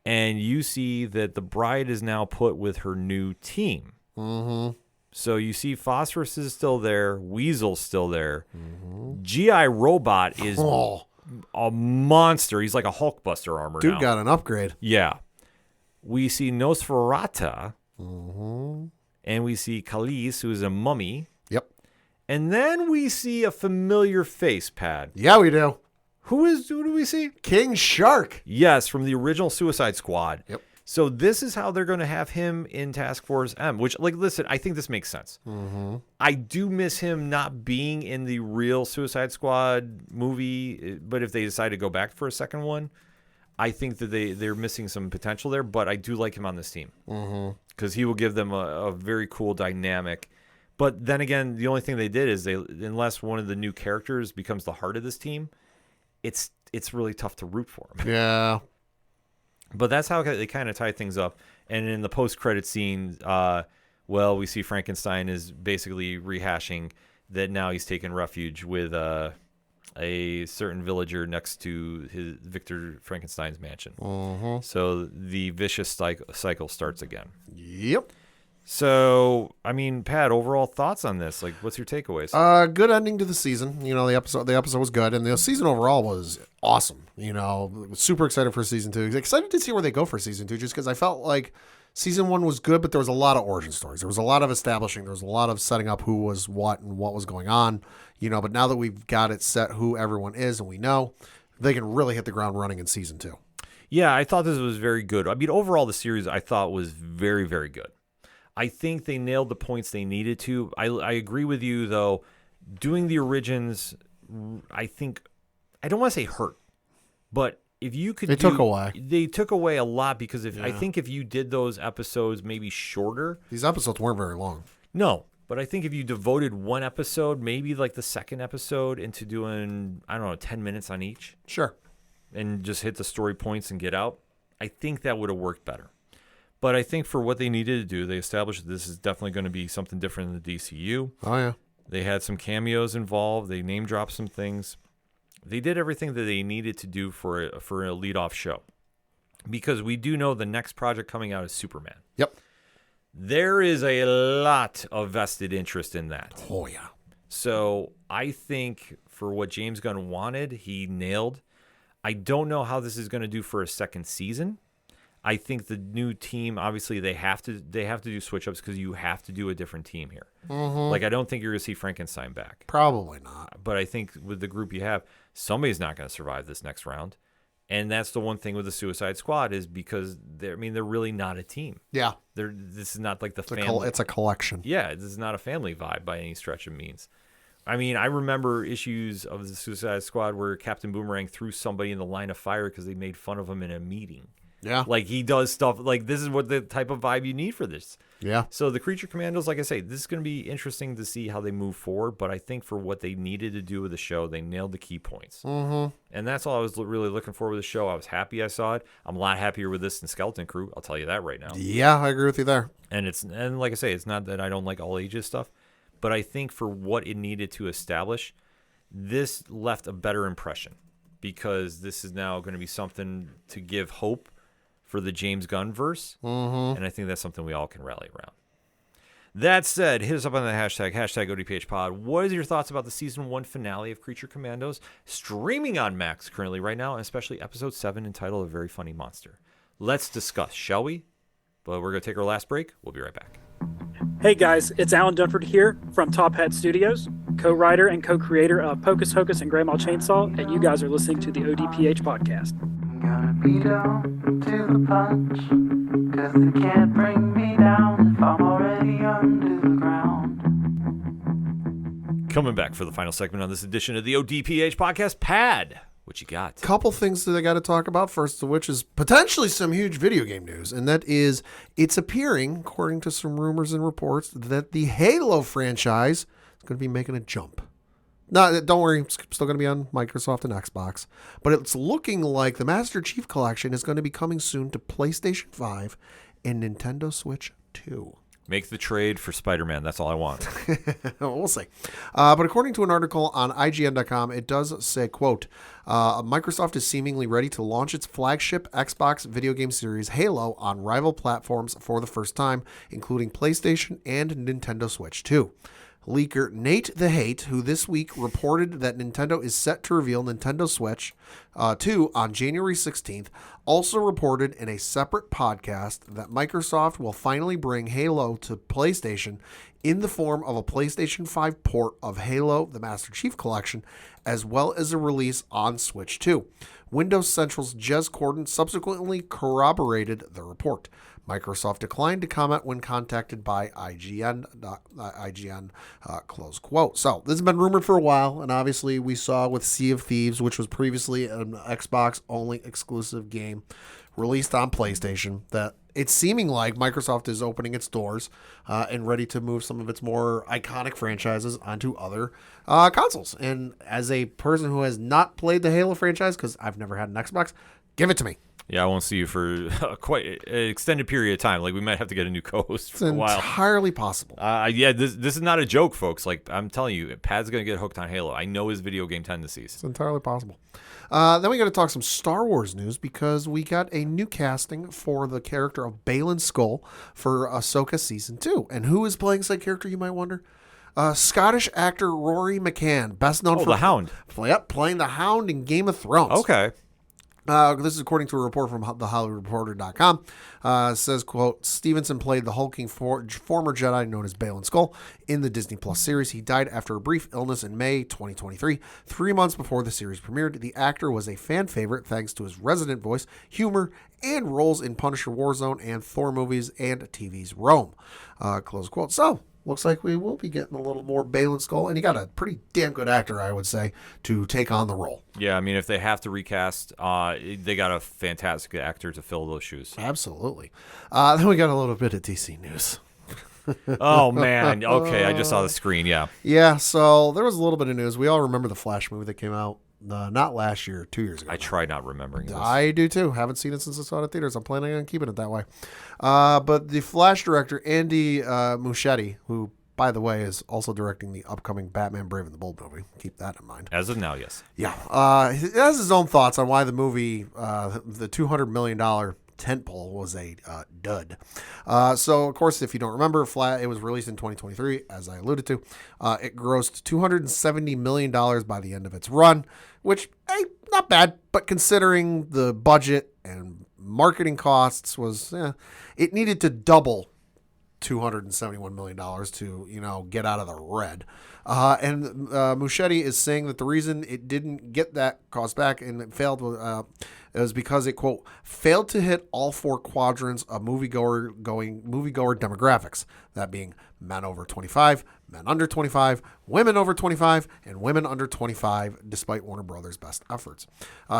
and you see that the bride is now put with her new team. Mm-hmm. So you see Phosphorus is still there, Weasel's still there. G.I. Robot is a monster. He's like a Hulkbuster armor now. Dude got an upgrade. Yeah. We see Nosferatu, and we see Khalees, who's a mummy. Yep. And then we see a familiar face, Pad. Yeah, we do. Who do we see? King Shark. Yes, from the original Suicide Squad. Yep. So this is how they're going to have him in Task Force M, which, like, listen, I think this makes sense. I do miss him not being in the real Suicide Squad movie, but if they decide to go back for a second one, I think that they're missing some potential there, but I do like him on this team because he will give them a very cool dynamic. But then again, the only thing they did is unless one of the new characters becomes the heart of this team, it's really tough to root for him. Yeah. But that's how they kind of tie things up. And in the post-credit scene, we see Frankenstein is basically rehashing that now he's taken refuge with a certain villager next to his Victor Frankenstein's mansion. So the vicious cycle starts again. Yep. So, I mean, Pat, overall thoughts on this? Like, what's your takeaways? Good ending to the season. You know, the episode was good, and the season overall was awesome. You know, super excited for season 2. Excited to see where they go for season 2, just because I felt like season 1 was good, but there was a lot of origin stories. There was a lot of establishing. There was a lot of setting up who was what and what was going on. You know, but now that we've got it set who everyone is and we know, they can really hit the ground running in season 2. Yeah, I thought this was very good. I mean, overall, the series I thought was very, very good. I think they nailed the points they needed to. I agree with you, though. Doing the origins, I think, I don't want to say hurt, but if you could, they took away a lot because I think if you did those episodes maybe shorter, these episodes weren't very long. No, but I think if you devoted one episode, maybe like the second episode, into doing 10 minutes on each, sure, and just hit the story points and get out, I think that would have worked better. But I think for what they needed to do, they established that this is definitely going to be something different in the DCU. Oh, yeah. They had some cameos involved. They name dropped some things. They did everything that they needed to do for a lead-off show. Because we do know the next project coming out is Superman. Yep. There is a lot of vested interest in that. Oh, yeah. So I think for what James Gunn wanted, he nailed. I don't know how this is going to do for a second season. I think the new team, obviously, they have to do switch-ups because you have to do a different team here. Mm-hmm. Like, I don't think you're going to see Frankenstein back. Probably not. But I think with the group you have, somebody's not going to survive this next round. And that's the one thing with the Suicide Squad is because they're really not a team. Yeah. This is not like the family. It's a collection. Yeah, this is not a family vibe by any stretch of means. I mean, I remember issues of the Suicide Squad where Captain Boomerang threw somebody in the line of fire because they made fun of him in a meeting. Yeah. Like, he does stuff, like, this is what the type of vibe you need for this. Yeah. So the Creature Commandos, like I say, this is going to be interesting to see how they move forward, but I think for what they needed to do with the show, they nailed the key points. Mm-hmm. And that's all I was really looking for with the show. I was happy I saw it. I'm a lot happier with this than Skeleton Crew. I'll tell you that right now. Yeah, I agree with you there. And like I say, it's not that I don't like all ages stuff, but I think for what it needed to establish, this left a better impression because this is now going to be something to give hope for the James Gunn verse, and I think that's something we all can rally around. That said, hit us up on the hashtag ODPH pod. What is your thoughts about the season 1 finale of Creature Commandos, streaming on Max currently right now, and especially episode 7 entitled A Very Funny Monster? Let's discuss, shall we? But we're going to take our last break. We'll be right back. Hey guys, it's Alan Dunford here from Top Hat Studios, co-writer and co-creator of Pocus Hocus and Grandma Chainsaw, and you guys are listening to the ODPH podcast. Gotta be down to the punch, 'cause they can't bring me down if I'm already under the ground. Coming back for the final segment on this edition of the ODPH podcast, Pad. What you got? Couple things that I got to talk about. First of which is potentially some huge video game news, and that is it's appearing, according to some rumors and reports, that the Halo franchise is going to be making a jump. No, don't worry, it's still going to be on Microsoft and Xbox, but it's looking like the Master Chief Collection is going to be coming soon to PlayStation 5 and Nintendo Switch 2. Make the trade for Spider-Man. That's all I want. We'll see. But according to an article on IGN.com, it does say, quote, Microsoft is seemingly ready to launch its flagship Xbox video game series Halo on rival platforms for the first time, including PlayStation and Nintendo Switch 2. Leaker Nate the Hate, who this week reported that Nintendo is set to reveal Nintendo Switch 2 on January 16th, also reported in a separate podcast that Microsoft will finally bring Halo to PlayStation in the form of a PlayStation 5 port of Halo, the Master Chief Collection, as well as a release on Switch 2. Windows Central's Jez Corden subsequently corroborated the report. Microsoft declined to comment when contacted by IGN, close quote. So this has been rumored for a while, and obviously we saw with Sea of Thieves, which was previously an Xbox-only exclusive game released on PlayStation, that it's seeming like Microsoft is opening its doors and ready to move some of its more iconic franchises onto other consoles. And as a person who has not played the Halo franchise, because I've never had an Xbox, give it to me. Yeah, I won't see you for quite an extended period of time. Like, we might have to get a new co-host for a while. It's entirely possible. Yeah, this is not a joke, folks. Like, I'm telling you, Pad's going to get hooked on Halo. I know his video game tendencies. It's entirely possible. Then we got to talk some Star Wars news because we got a new casting for the character of Baylan Skoll for Ahsoka Season 2. And who is playing said character, you might wonder? Scottish actor Rory McCann, best known for the Hound. Playing the Hound in Game of Thrones. Okay. This is according to a report from TheHollywoodReporter.com. Says, quote, Stevenson played the hulking former Jedi known as Baylan Skoll in the Disney Plus series. He died after a brief illness in May 2023, 3 months before the series premiered. The actor was a fan favorite thanks to his resonant voice, humor, and roles in Punisher Warzone and Thor movies and TV's Rome. Close quote. So, looks like we will be getting a little more Baylan Skoll, and you got a pretty damn good actor, I would say, to take on the role. Yeah, I mean, if they have to recast, they got a fantastic actor to fill those shoes. Absolutely. Then we got a little bit of DC news. Oh, man. Okay, I just saw the screen, yeah. Yeah, so there was a little bit of news. We all remember the Flash movie that came out not last year, 2 years ago. I try not remembering this. I do too. Haven't seen it since I saw it in theaters. I'm planning on keeping it that way. But the Flash director, Andy Muschietti, who, by the way, is also directing the upcoming Batman Brave and the Bold movie. Keep that in mind. As of now, yes. Yeah. He has his own thoughts on why the movie, the $200 million tentpole, was a dud. So, of course, if you don't remember, it was released in 2023, as I alluded to. It grossed $270 million by the end of its run, which, hey, not bad, but considering the budget and marketing costs was it needed to double $271 million to, get out of the red. And Muschietti is saying that the reason it didn't get that cost back and it failed was because it, quote, failed to hit all 4 quadrants of moviegoer demographics, that being men over 25, men under 25, women over 25, and women under 25, despite Warner Brothers' best efforts.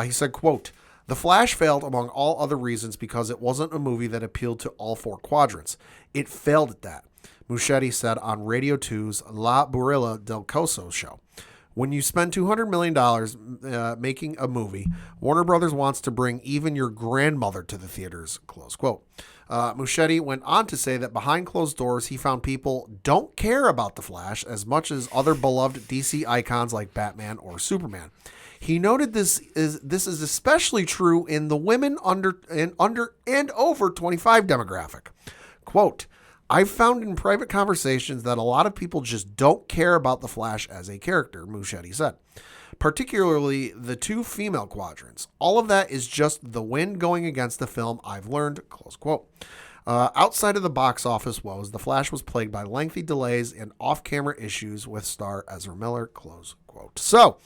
He said, quote, The Flash failed among all other reasons because it wasn't a movie that appealed to all 4 quadrants. It failed at that, Muschietti said on Radio 2's La Burrilla del Coso show. When you spend $200 million making a movie, Warner Brothers wants to bring even your grandmother to the theaters, close quote. Muschietti went on to say that behind closed doors, he found people don't care about The Flash as much as other beloved DC icons like Batman or Superman. He noted this is especially true in the women under and over 25 demographic. Quote, I've found in private conversations that a lot of people just don't care about the Flash as a character, Muschietti said. Particularly the 2 female quadrants. All of that is just the wind going against the film, I've learned, close quote. Outside of the box office woes, The Flash was plagued by lengthy delays and off-camera issues with star Ezra Miller, close quote. So,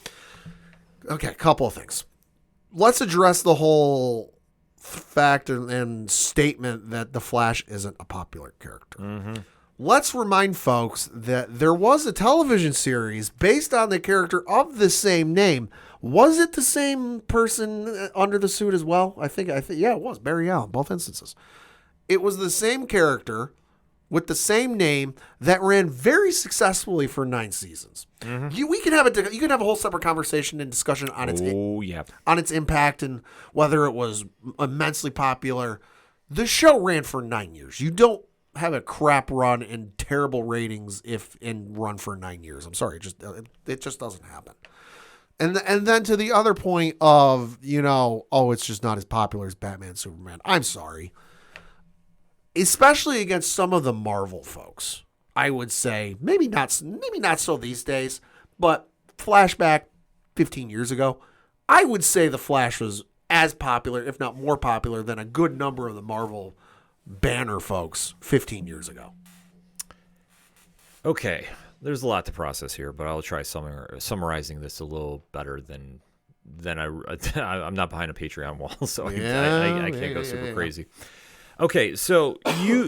okay, a couple of things. Let's address the whole fact and statement that The Flash isn't a popular character. Mm-hmm. Let's remind folks that there was a television series based on the character of the same name. Was it the same person under the suit as well? I think, yeah, it was. Barry Allen, both instances. It was the same character with the same name that ran very successfully for 9 seasons. Mm-hmm. You can have a whole separate conversation and discussion on its on its impact and whether it was immensely popular. The show ran for 9 years. You don't have a crap run and terrible ratings and run for 9 years. I'm sorry, it just doesn't happen. And then to the other point of it's just not as popular as Batman, Superman. I'm sorry. Especially against some of the Marvel folks, I would say maybe not so these days, but flashback 15 years ago, I would say the Flash was as popular, if not more popular, than a good number of the Marvel banner folks 15 years ago. Okay, there's a lot to process here, but I'll try summarizing this a little better than I'm not behind a Patreon wall, so I can't go super crazy. Okay, so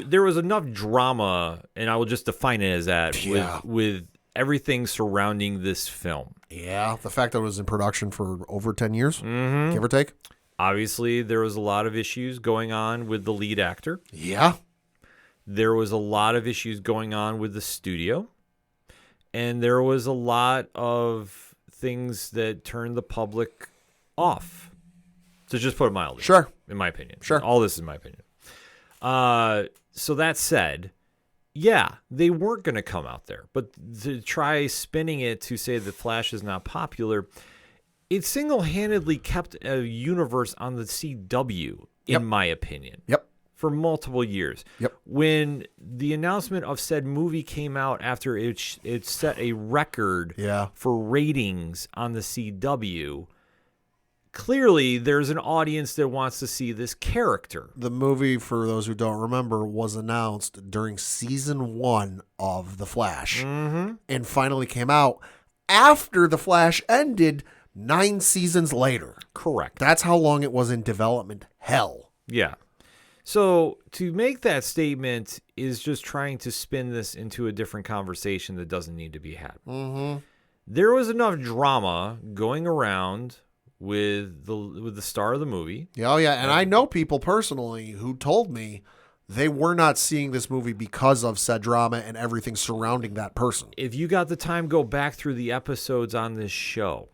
there was enough drama, and I will just define it as that, with everything surrounding this film. Yeah, the fact that it was in production for over 10 years, give or take. Obviously, there was a lot of issues going on with the lead actor. Yeah. There was a lot of issues going on with the studio. And there was a lot of things that turned the public off. To just put it mildly. Sure. In my opinion. Sure. All this is my opinion. So that said, yeah, they weren't going to come out there. But to try spinning it to say that Flash is not popular, it single-handedly kept a universe on the CW, in my opinion. Yep. For multiple years. Yep. When the announcement of said movie came out after it set a record for ratings on the CW, clearly there's an audience that wants to see this character. The movie, for those who don't remember, was announced during season 1 of The Flash and finally came out after The Flash ended 9 seasons later. Correct. That's how long it was in development hell. Yeah. So to make that statement is just trying to spin this into a different conversation that doesn't need to be had. Mm-hmm. There was enough drama going around with the star of the movie. Oh, yeah. And I know people personally who told me they were not seeing this movie because of said drama and everything surrounding that person. If you got the time, go back through the episodes on this show,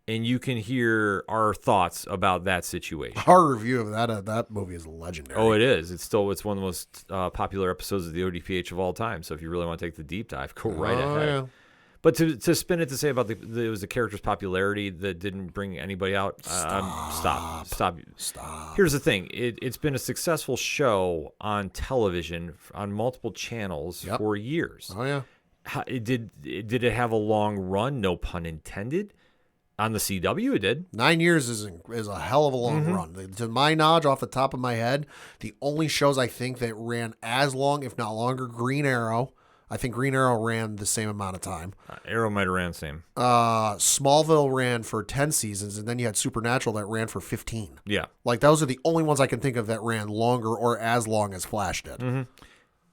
and you can hear our thoughts about that situation. Our review of that movie is legendary. Oh, it is. It's one of the most popular episodes of the ODPH of all time. So if you really want to take the deep dive, go right ahead. Yeah. But to spin it to say about it was the character's popularity that didn't bring anybody out, stop. Here's the thing. It's been a successful show on television, on multiple channels for years. Oh, yeah. Did it have a long run? No pun intended. On the CW, it did. 9 years is a hell of a long run. To my knowledge, off the top of my head, the only shows I think that ran as long, if not longer, Green Arrow. I think Green Arrow ran the same amount of time. Arrow might have ran the same. Smallville ran for 10 seasons, and then you had Supernatural that ran for 15. Yeah. Like, those are the only ones I can think of that ran longer or as long as Flash did. Mm-hmm.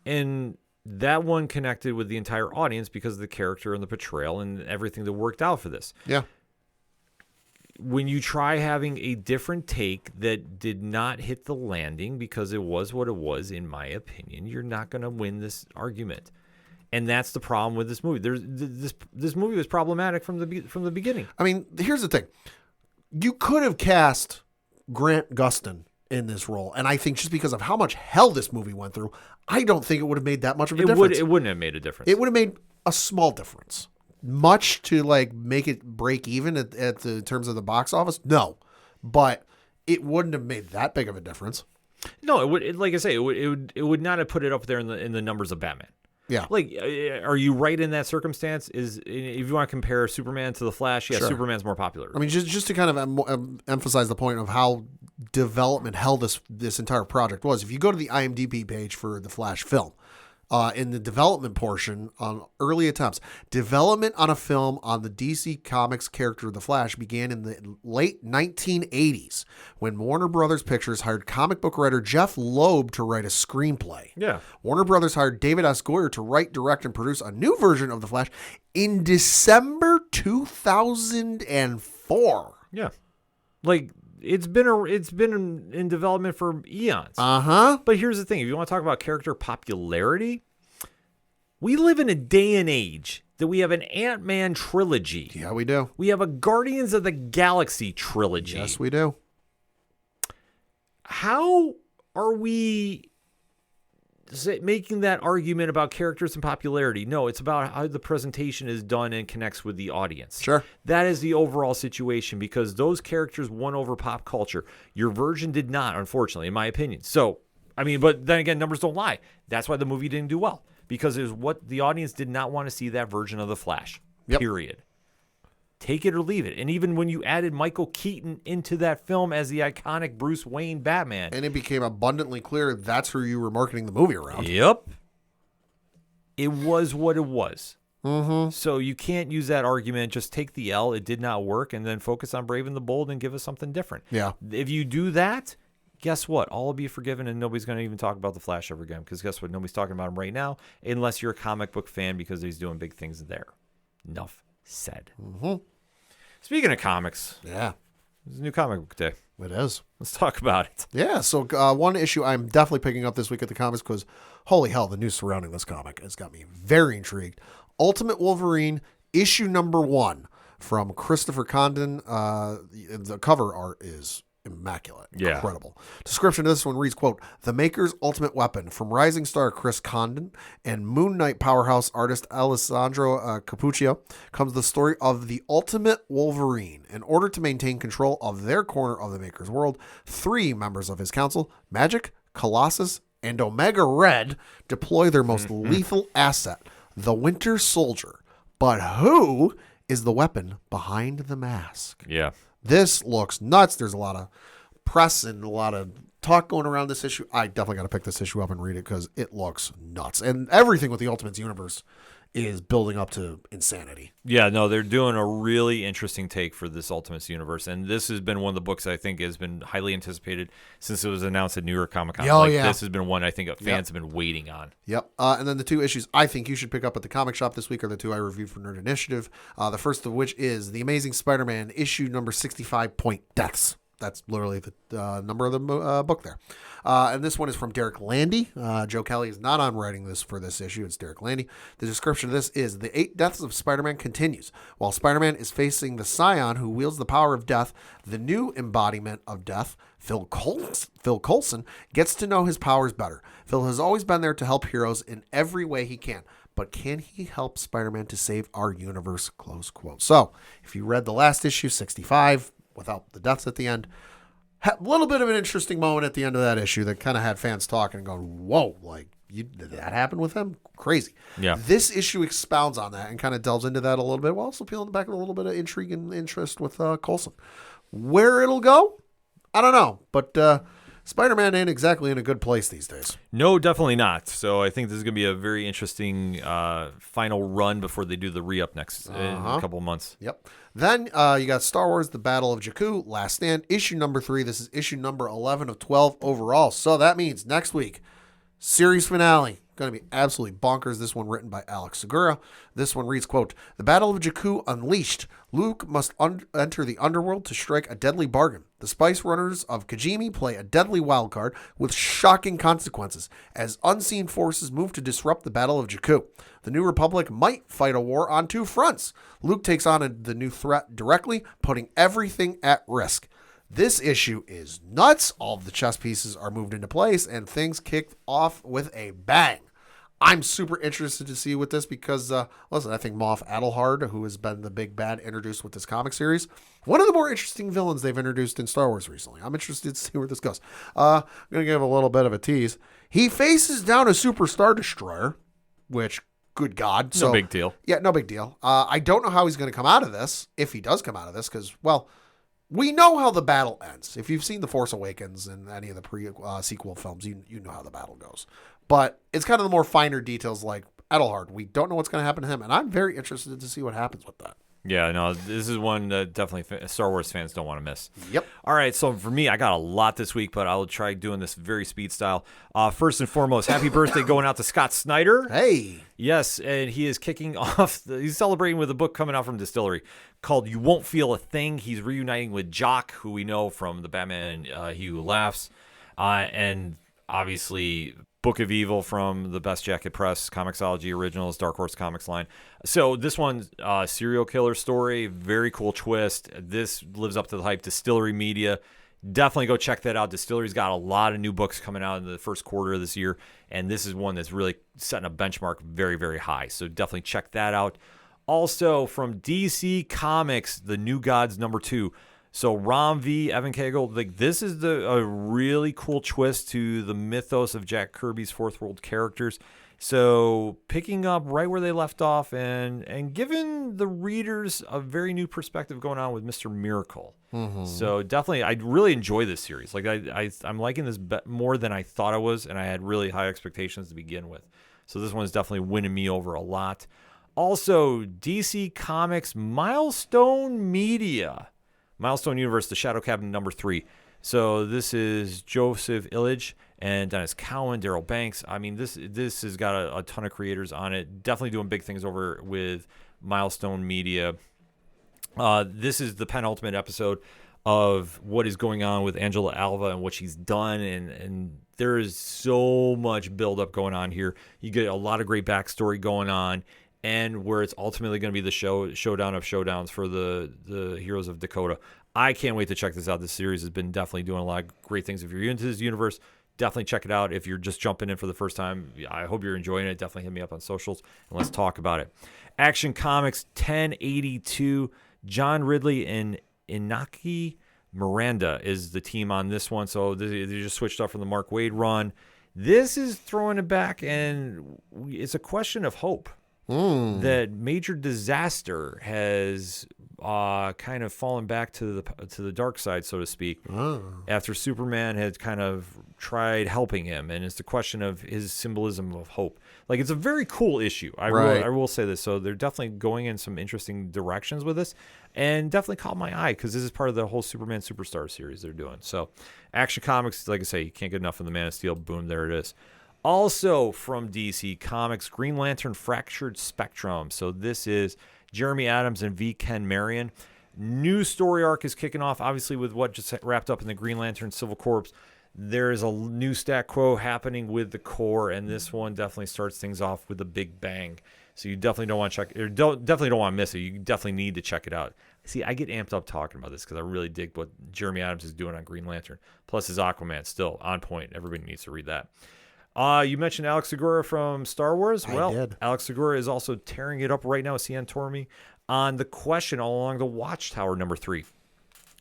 And that one connected with the entire audience because of the character and the portrayal and everything that worked out for this. Yeah. When you try having a different take that did not hit the landing because it was what it was, in my opinion, you're not going to win this argument. And that's the problem with this movie. This movie was problematic from the beginning. I mean, here's the thing. You could have cast Grant Gustin in this role, and I think just because of how much hell this movie went through, I don't think it would have made that much of a difference. It wouldn't have made a difference. It would have made a small difference. Much to like make it break even at the terms of the box office? No. But it wouldn't have made that big of a difference. No, it would. Like I say, it would not have put it up there in the numbers of Batman. Yeah. Like, are you right in that circumstance? If you want to compare Superman to the Flash, yeah, sure. Superman's more popular. I mean, just to kind of emphasize the point of how development hell this entire project was. If you go to the IMDb page for the Flash film, in the development portion on early attempts, development on a film on the DC Comics character The Flash began in the late 1980s when Warner Brothers Pictures hired comic book writer Jeff Loeb to write a screenplay. Yeah. Warner Brothers hired David S. Goyer to write, direct, and produce a new version of The Flash in December 2004. Yeah. Like, it's been in development for eons. But here's the thing. If you want to talk about character popularity, we live in a day and age that we have an Ant-Man trilogy. Yeah, we do. We have a Guardians of the Galaxy trilogy. Yes, we do. How are we making that argument about characters and popularity? No, it's about how the presentation is done and connects with the audience. Sure. That is the overall situation because those characters won over pop culture. Your version did not, unfortunately, in my opinion. So, I mean, but then again, numbers don't lie. That's why the movie didn't do well because it was what the audience did not want to see, that version of the Flash, period. Take it or leave it. And even when you added Michael Keaton into that film as the iconic Bruce Wayne Batman. And it became abundantly clear that's who you were marketing the movie around. Yep. It was what it was. Mm-hmm. So you can't use that argument, just take the L, it did not work, and then focus on Brave and the Bold and give us something different. Yeah. If you do that, guess what? All will be forgiven and nobody's going to even talk about the Flash ever again because guess what? Nobody's talking about him right now unless you're a comic book fan because he's doing big things there. Enough said. Mm-hmm. Speaking of comics, yeah, it's a new comic book day. It is. Let's talk about it. Yeah, so one issue I'm definitely picking up this week at the comics because, holy hell, the news surrounding this comic has got me very intrigued. Ultimate Wolverine, issue number 1 from Christopher Condon. The cover art is immaculate. Yeah. Incredible. Description of this one reads, quote, "The Maker's ultimate weapon from rising star Chris Condon and Moon Knight powerhouse artist Alessandro Capuccio comes the story of the Ultimate Wolverine. In order to maintain control of their corner of the Maker's world, 3 members of his council, Magic, Colossus, and Omega Red, deploy their most lethal asset, the Winter Soldier. But who is the weapon behind the mask?" Yeah. This looks nuts. There's a lot of press and a lot of talk going around this issue. I definitely got to pick this issue up and read it because it looks nuts. And everything with the Ultimates universe is building up to insanity. Yeah, no, they're doing a really interesting take for this Ultimates universe. And this has been one of the books I think has been highly anticipated since it was announced at New York Comic Con. Oh, yeah. This has been one I think fans have been waiting on. Yep. And then the 2 issues I think you should pick up at the comic shop this week are the 2 I reviewed for Nerd Initiative. The first of which is The Amazing Spider-Man issue number 65, Point Deaths. That's literally the number of the book there. And this one is from Derek Landy. Joe Kelly is not on writing this for this issue. It's Derek Landy. The description of this is, "The 8 deaths of Spider-Man continues. While Spider-Man is facing the Scion who wields the power of death, the new embodiment of death, Phil Coulson, gets to know his powers better. Phil has always been there to help heroes in every way he can. But can he help Spider-Man to save our universe?" Close quote. So, if you read the last issue, 65, without the deaths at the end, a little bit of an interesting moment at the end of that issue that kind of had fans talking and going, whoa, like, Did that happen with him? Crazy. Yeah. This issue expounds on that and kind of delves into that a little bit, while also peeling back a little bit of intrigue and interest with Coulson. Where it'll go, I don't know. But Spider-Man ain't exactly in a good place these days. No, definitely not. So I think this is going to be a very interesting final run before they do the re-up next in a couple of months. Yep. Then you got Star Wars, The Battle of Jakku, Last Stand, issue number 3. This is issue number 11 of 12 overall. So that means next week, series finale. Going to be absolutely bonkers. This one written by Alex Segura. This one reads, quote, "The Battle of Jakku unleashed. Luke must enter the underworld to strike a deadly bargain. The Spice Runners of Kijimi play a deadly wildcard with shocking consequences as unseen forces move to disrupt the Battle of Jakku. The New Republic might fight a war on 2 fronts. Luke takes on the new threat directly, putting everything at risk." This issue is nuts. All of the chess pieces are moved into place and things kicked off with a bang. I'm super interested to see with this because, listen, I think Moff Adelhard, who has been the big bad introduced with this comic series, one of the more interesting villains they've introduced in Star Wars recently. I'm interested to see where this goes. I'm going to give a little bit of a tease. He faces down a Super Star Destroyer, which, good God. No big deal. Yeah, no big deal. I don't know how he's going to come out of this, if he does come out of this, because, well, we know how the battle ends. If you've seen The Force Awakens and any of the sequel films, you know how the battle goes. But it's kind of the more finer details like Adelhard. We don't know what's going to happen to him, and I'm very interested to see what happens with that. Yeah, no, this is one that definitely Star Wars fans don't want to miss. Yep. All right, so for me, I got a lot this week, but I'll try doing this very speed style. First and foremost, happy birthday going out to Scott Snyder. Hey. Yes, and he is kicking off, he's celebrating with a book coming out from Distillery called You Won't Feel a Thing. He's reuniting with Jock, who we know from the Batman He Who Laughs, and obviously Book of Evil from the Best Jacket Press, Comixology Originals, Dark Horse Comics line. So this one's serial killer story, very cool twist. This lives up to the hype. Distillery Media, definitely go check that out. Distillery's got a lot of new books coming out in the first quarter of this year, and this is one that's really setting a benchmark very, very high. So definitely check that out. Also from DC Comics, The New Gods #2. So Ram V, Evan Cagle, like this is a really cool twist to the mythos of Jack Kirby's Fourth World characters. So picking up right where they left off and giving the readers a very new perspective going on with Mr. Miracle. Mm-hmm. So definitely, I really enjoy this series. Like I'm liking this more than I thought I was, and I had really high expectations to begin with. So this one's definitely winning me over a lot. Also, DC Comics Milestone Media. Milestone Universe, The Shadow Cabinet #3. So this is Joseph Illich and Dennis Cowan, Daryl Banks. I mean, this has got a ton of creators on it. Definitely doing big things over with Milestone Media. This is the penultimate episode of what is going on with Angela Alva and what she's done, and there is so much buildup going on here. You get a lot of great backstory going on, and where it's ultimately going to be the showdown of showdowns for the Heroes of Dakota. I can't wait to check this out. This series has been definitely doing a lot of great things. If you're into this universe, definitely check it out. If you're just jumping in for the first time, I hope you're enjoying it. Definitely hit me up on socials, and let's talk about it. Action Comics 1082, John Ridley and Inaki Miranda is the team on this one. So they just switched up from the Mark Waid run. This is throwing it back, and it's a question of hope. That major disaster has kind of fallen back to the dark side, so to speak, after Superman had kind of tried helping him, and it's the question of his symbolism of hope. Like, it's a very cool issue. I will say this. So they're definitely going in some interesting directions with this, and definitely caught my eye because this is part of the whole Superman Superstar series they're doing. So Action Comics, like I say, you can't get enough of the Man of Steel. Boom, there it is. Also from DC Comics, Green Lantern Fractured Spectrum. So this is Jeremy Adams and V. Ken Marion. New story arc is kicking off, obviously, with what just wrapped up in the Green Lantern Civil Corps. There is a new stat quo happening with the Corps, and this one definitely starts things off with a big bang. So you definitely don't want to check, or definitely don't want to miss it. You definitely need to check it out. See, I get amped up talking about this because I really dig what Jeremy Adams is doing on Green Lantern. Plus his Aquaman, still on point. Everybody needs to read that. You mentioned Alex Segura from Star Wars. Well, I did. Alex Segura is also tearing it up right now with Cian Tormey on The Question all along the Watchtower #3.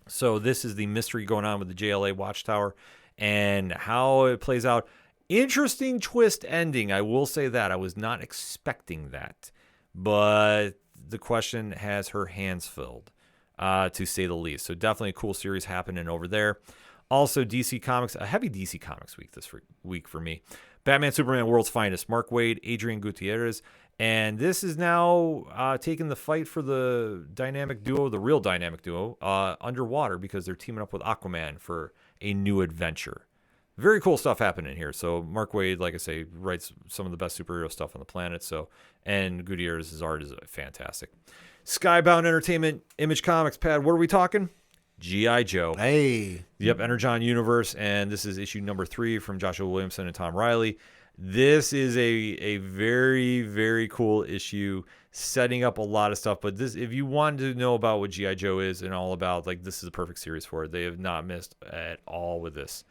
So this is the mystery going on with the JLA Watchtower and how it plays out. Interesting twist ending. I will say that. I was not expecting that. But the question has her hands filled, to say the least. So definitely a cool series happening over there. Also, DC Comics, a heavy DC Comics week this week for me. Batman, Superman, World's Finest, Mark Waid, Adrian Gutierrez. And this is now taking the fight for the real dynamic duo, underwater, because they're teaming up with Aquaman for a new adventure. Very cool stuff happening here. So Mark Waid, like I say, writes some of the best superhero stuff on the planet. And Gutierrez's art is fantastic. Skybound Entertainment, Image Comics, Pad. What are we talking? G.I. Joe. Hey. Yep, Energon Universe, and this is issue number 3 from Joshua Williamson and Tom Riley. This is a very, very cool issue, setting up a lot of stuff. But this, if you wanted to know about what G.I. Joe is and all about, like, this is a perfect series for it. They have not missed at all with this.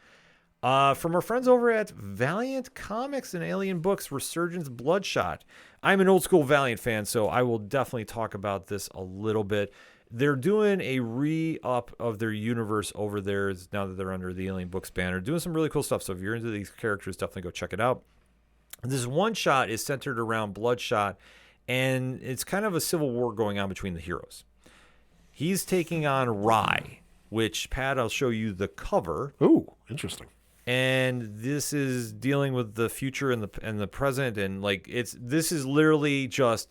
From our friends over at Valiant Comics and Alien Books, Resurgence Bloodshot. I'm an old school Valiant fan, so I will definitely talk about this a little bit. They're doing a re-up of their universe over there now that they're under the Alien Books banner. Doing some really cool stuff, so if you're into these characters, definitely go check it out. This one shot is centered around Bloodshot, and it's kind of a civil war going on between the heroes. He's taking on Rye, which, Pat, I'll show you the cover. Ooh, interesting. And this is dealing with the future and the present, and like this is literally just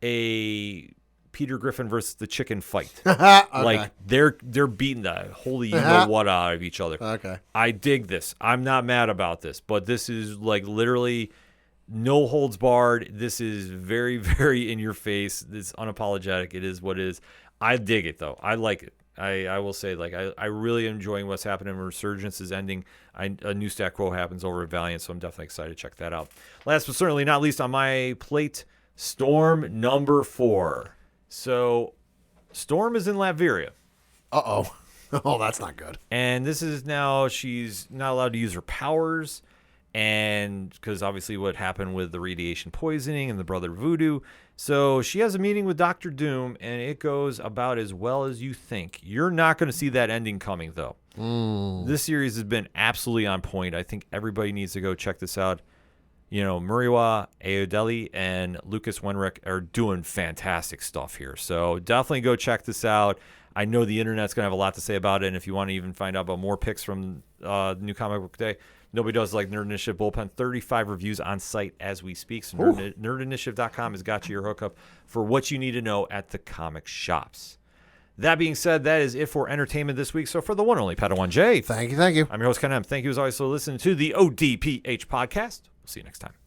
a Peter Griffin versus the chicken fight. Okay. Like they're beating the holy you know what out of each other. Okay. I dig this. I'm not mad about this, but this is like literally no holds barred. This is very, very in your face. It's unapologetic. It is what it is. I dig it though. I like it. I will say, like, I really enjoying what's happening. Resurgence is ending. A new stat quo happens over at Valiant, so I'm definitely excited to check that out. Last but certainly not least on my plate, Storm number 4. So, Storm is in Latveria. Uh-oh. Oh, that's not good. And this is now, she's not allowed to use her powers. And because obviously what happened with the radiation poisoning and the brother voodoo. So she has a meeting with Dr. Doom, and it goes about as well as you think. You're not going to see that ending coming, though. This series has been absolutely on point. I think everybody needs to go check this out. You know, Muriwa Ayodele and Lucas Wenrick are doing fantastic stuff here. So definitely go check this out. I know the internet's going to have a lot to say about it, and if you want to even find out about more picks from New Comic Book Day, nobody does like Nerd Initiative Bullpen. 35 reviews on site as we speak. So nerdinitiative.com has got you your hookup for what you need to know at the comic shops. That being said, that is it for entertainment this week. So for the one and only Padawan J. Thank you. I'm your host, Ken M. Thank you as always for listening to the ODPH podcast. We'll see you next time.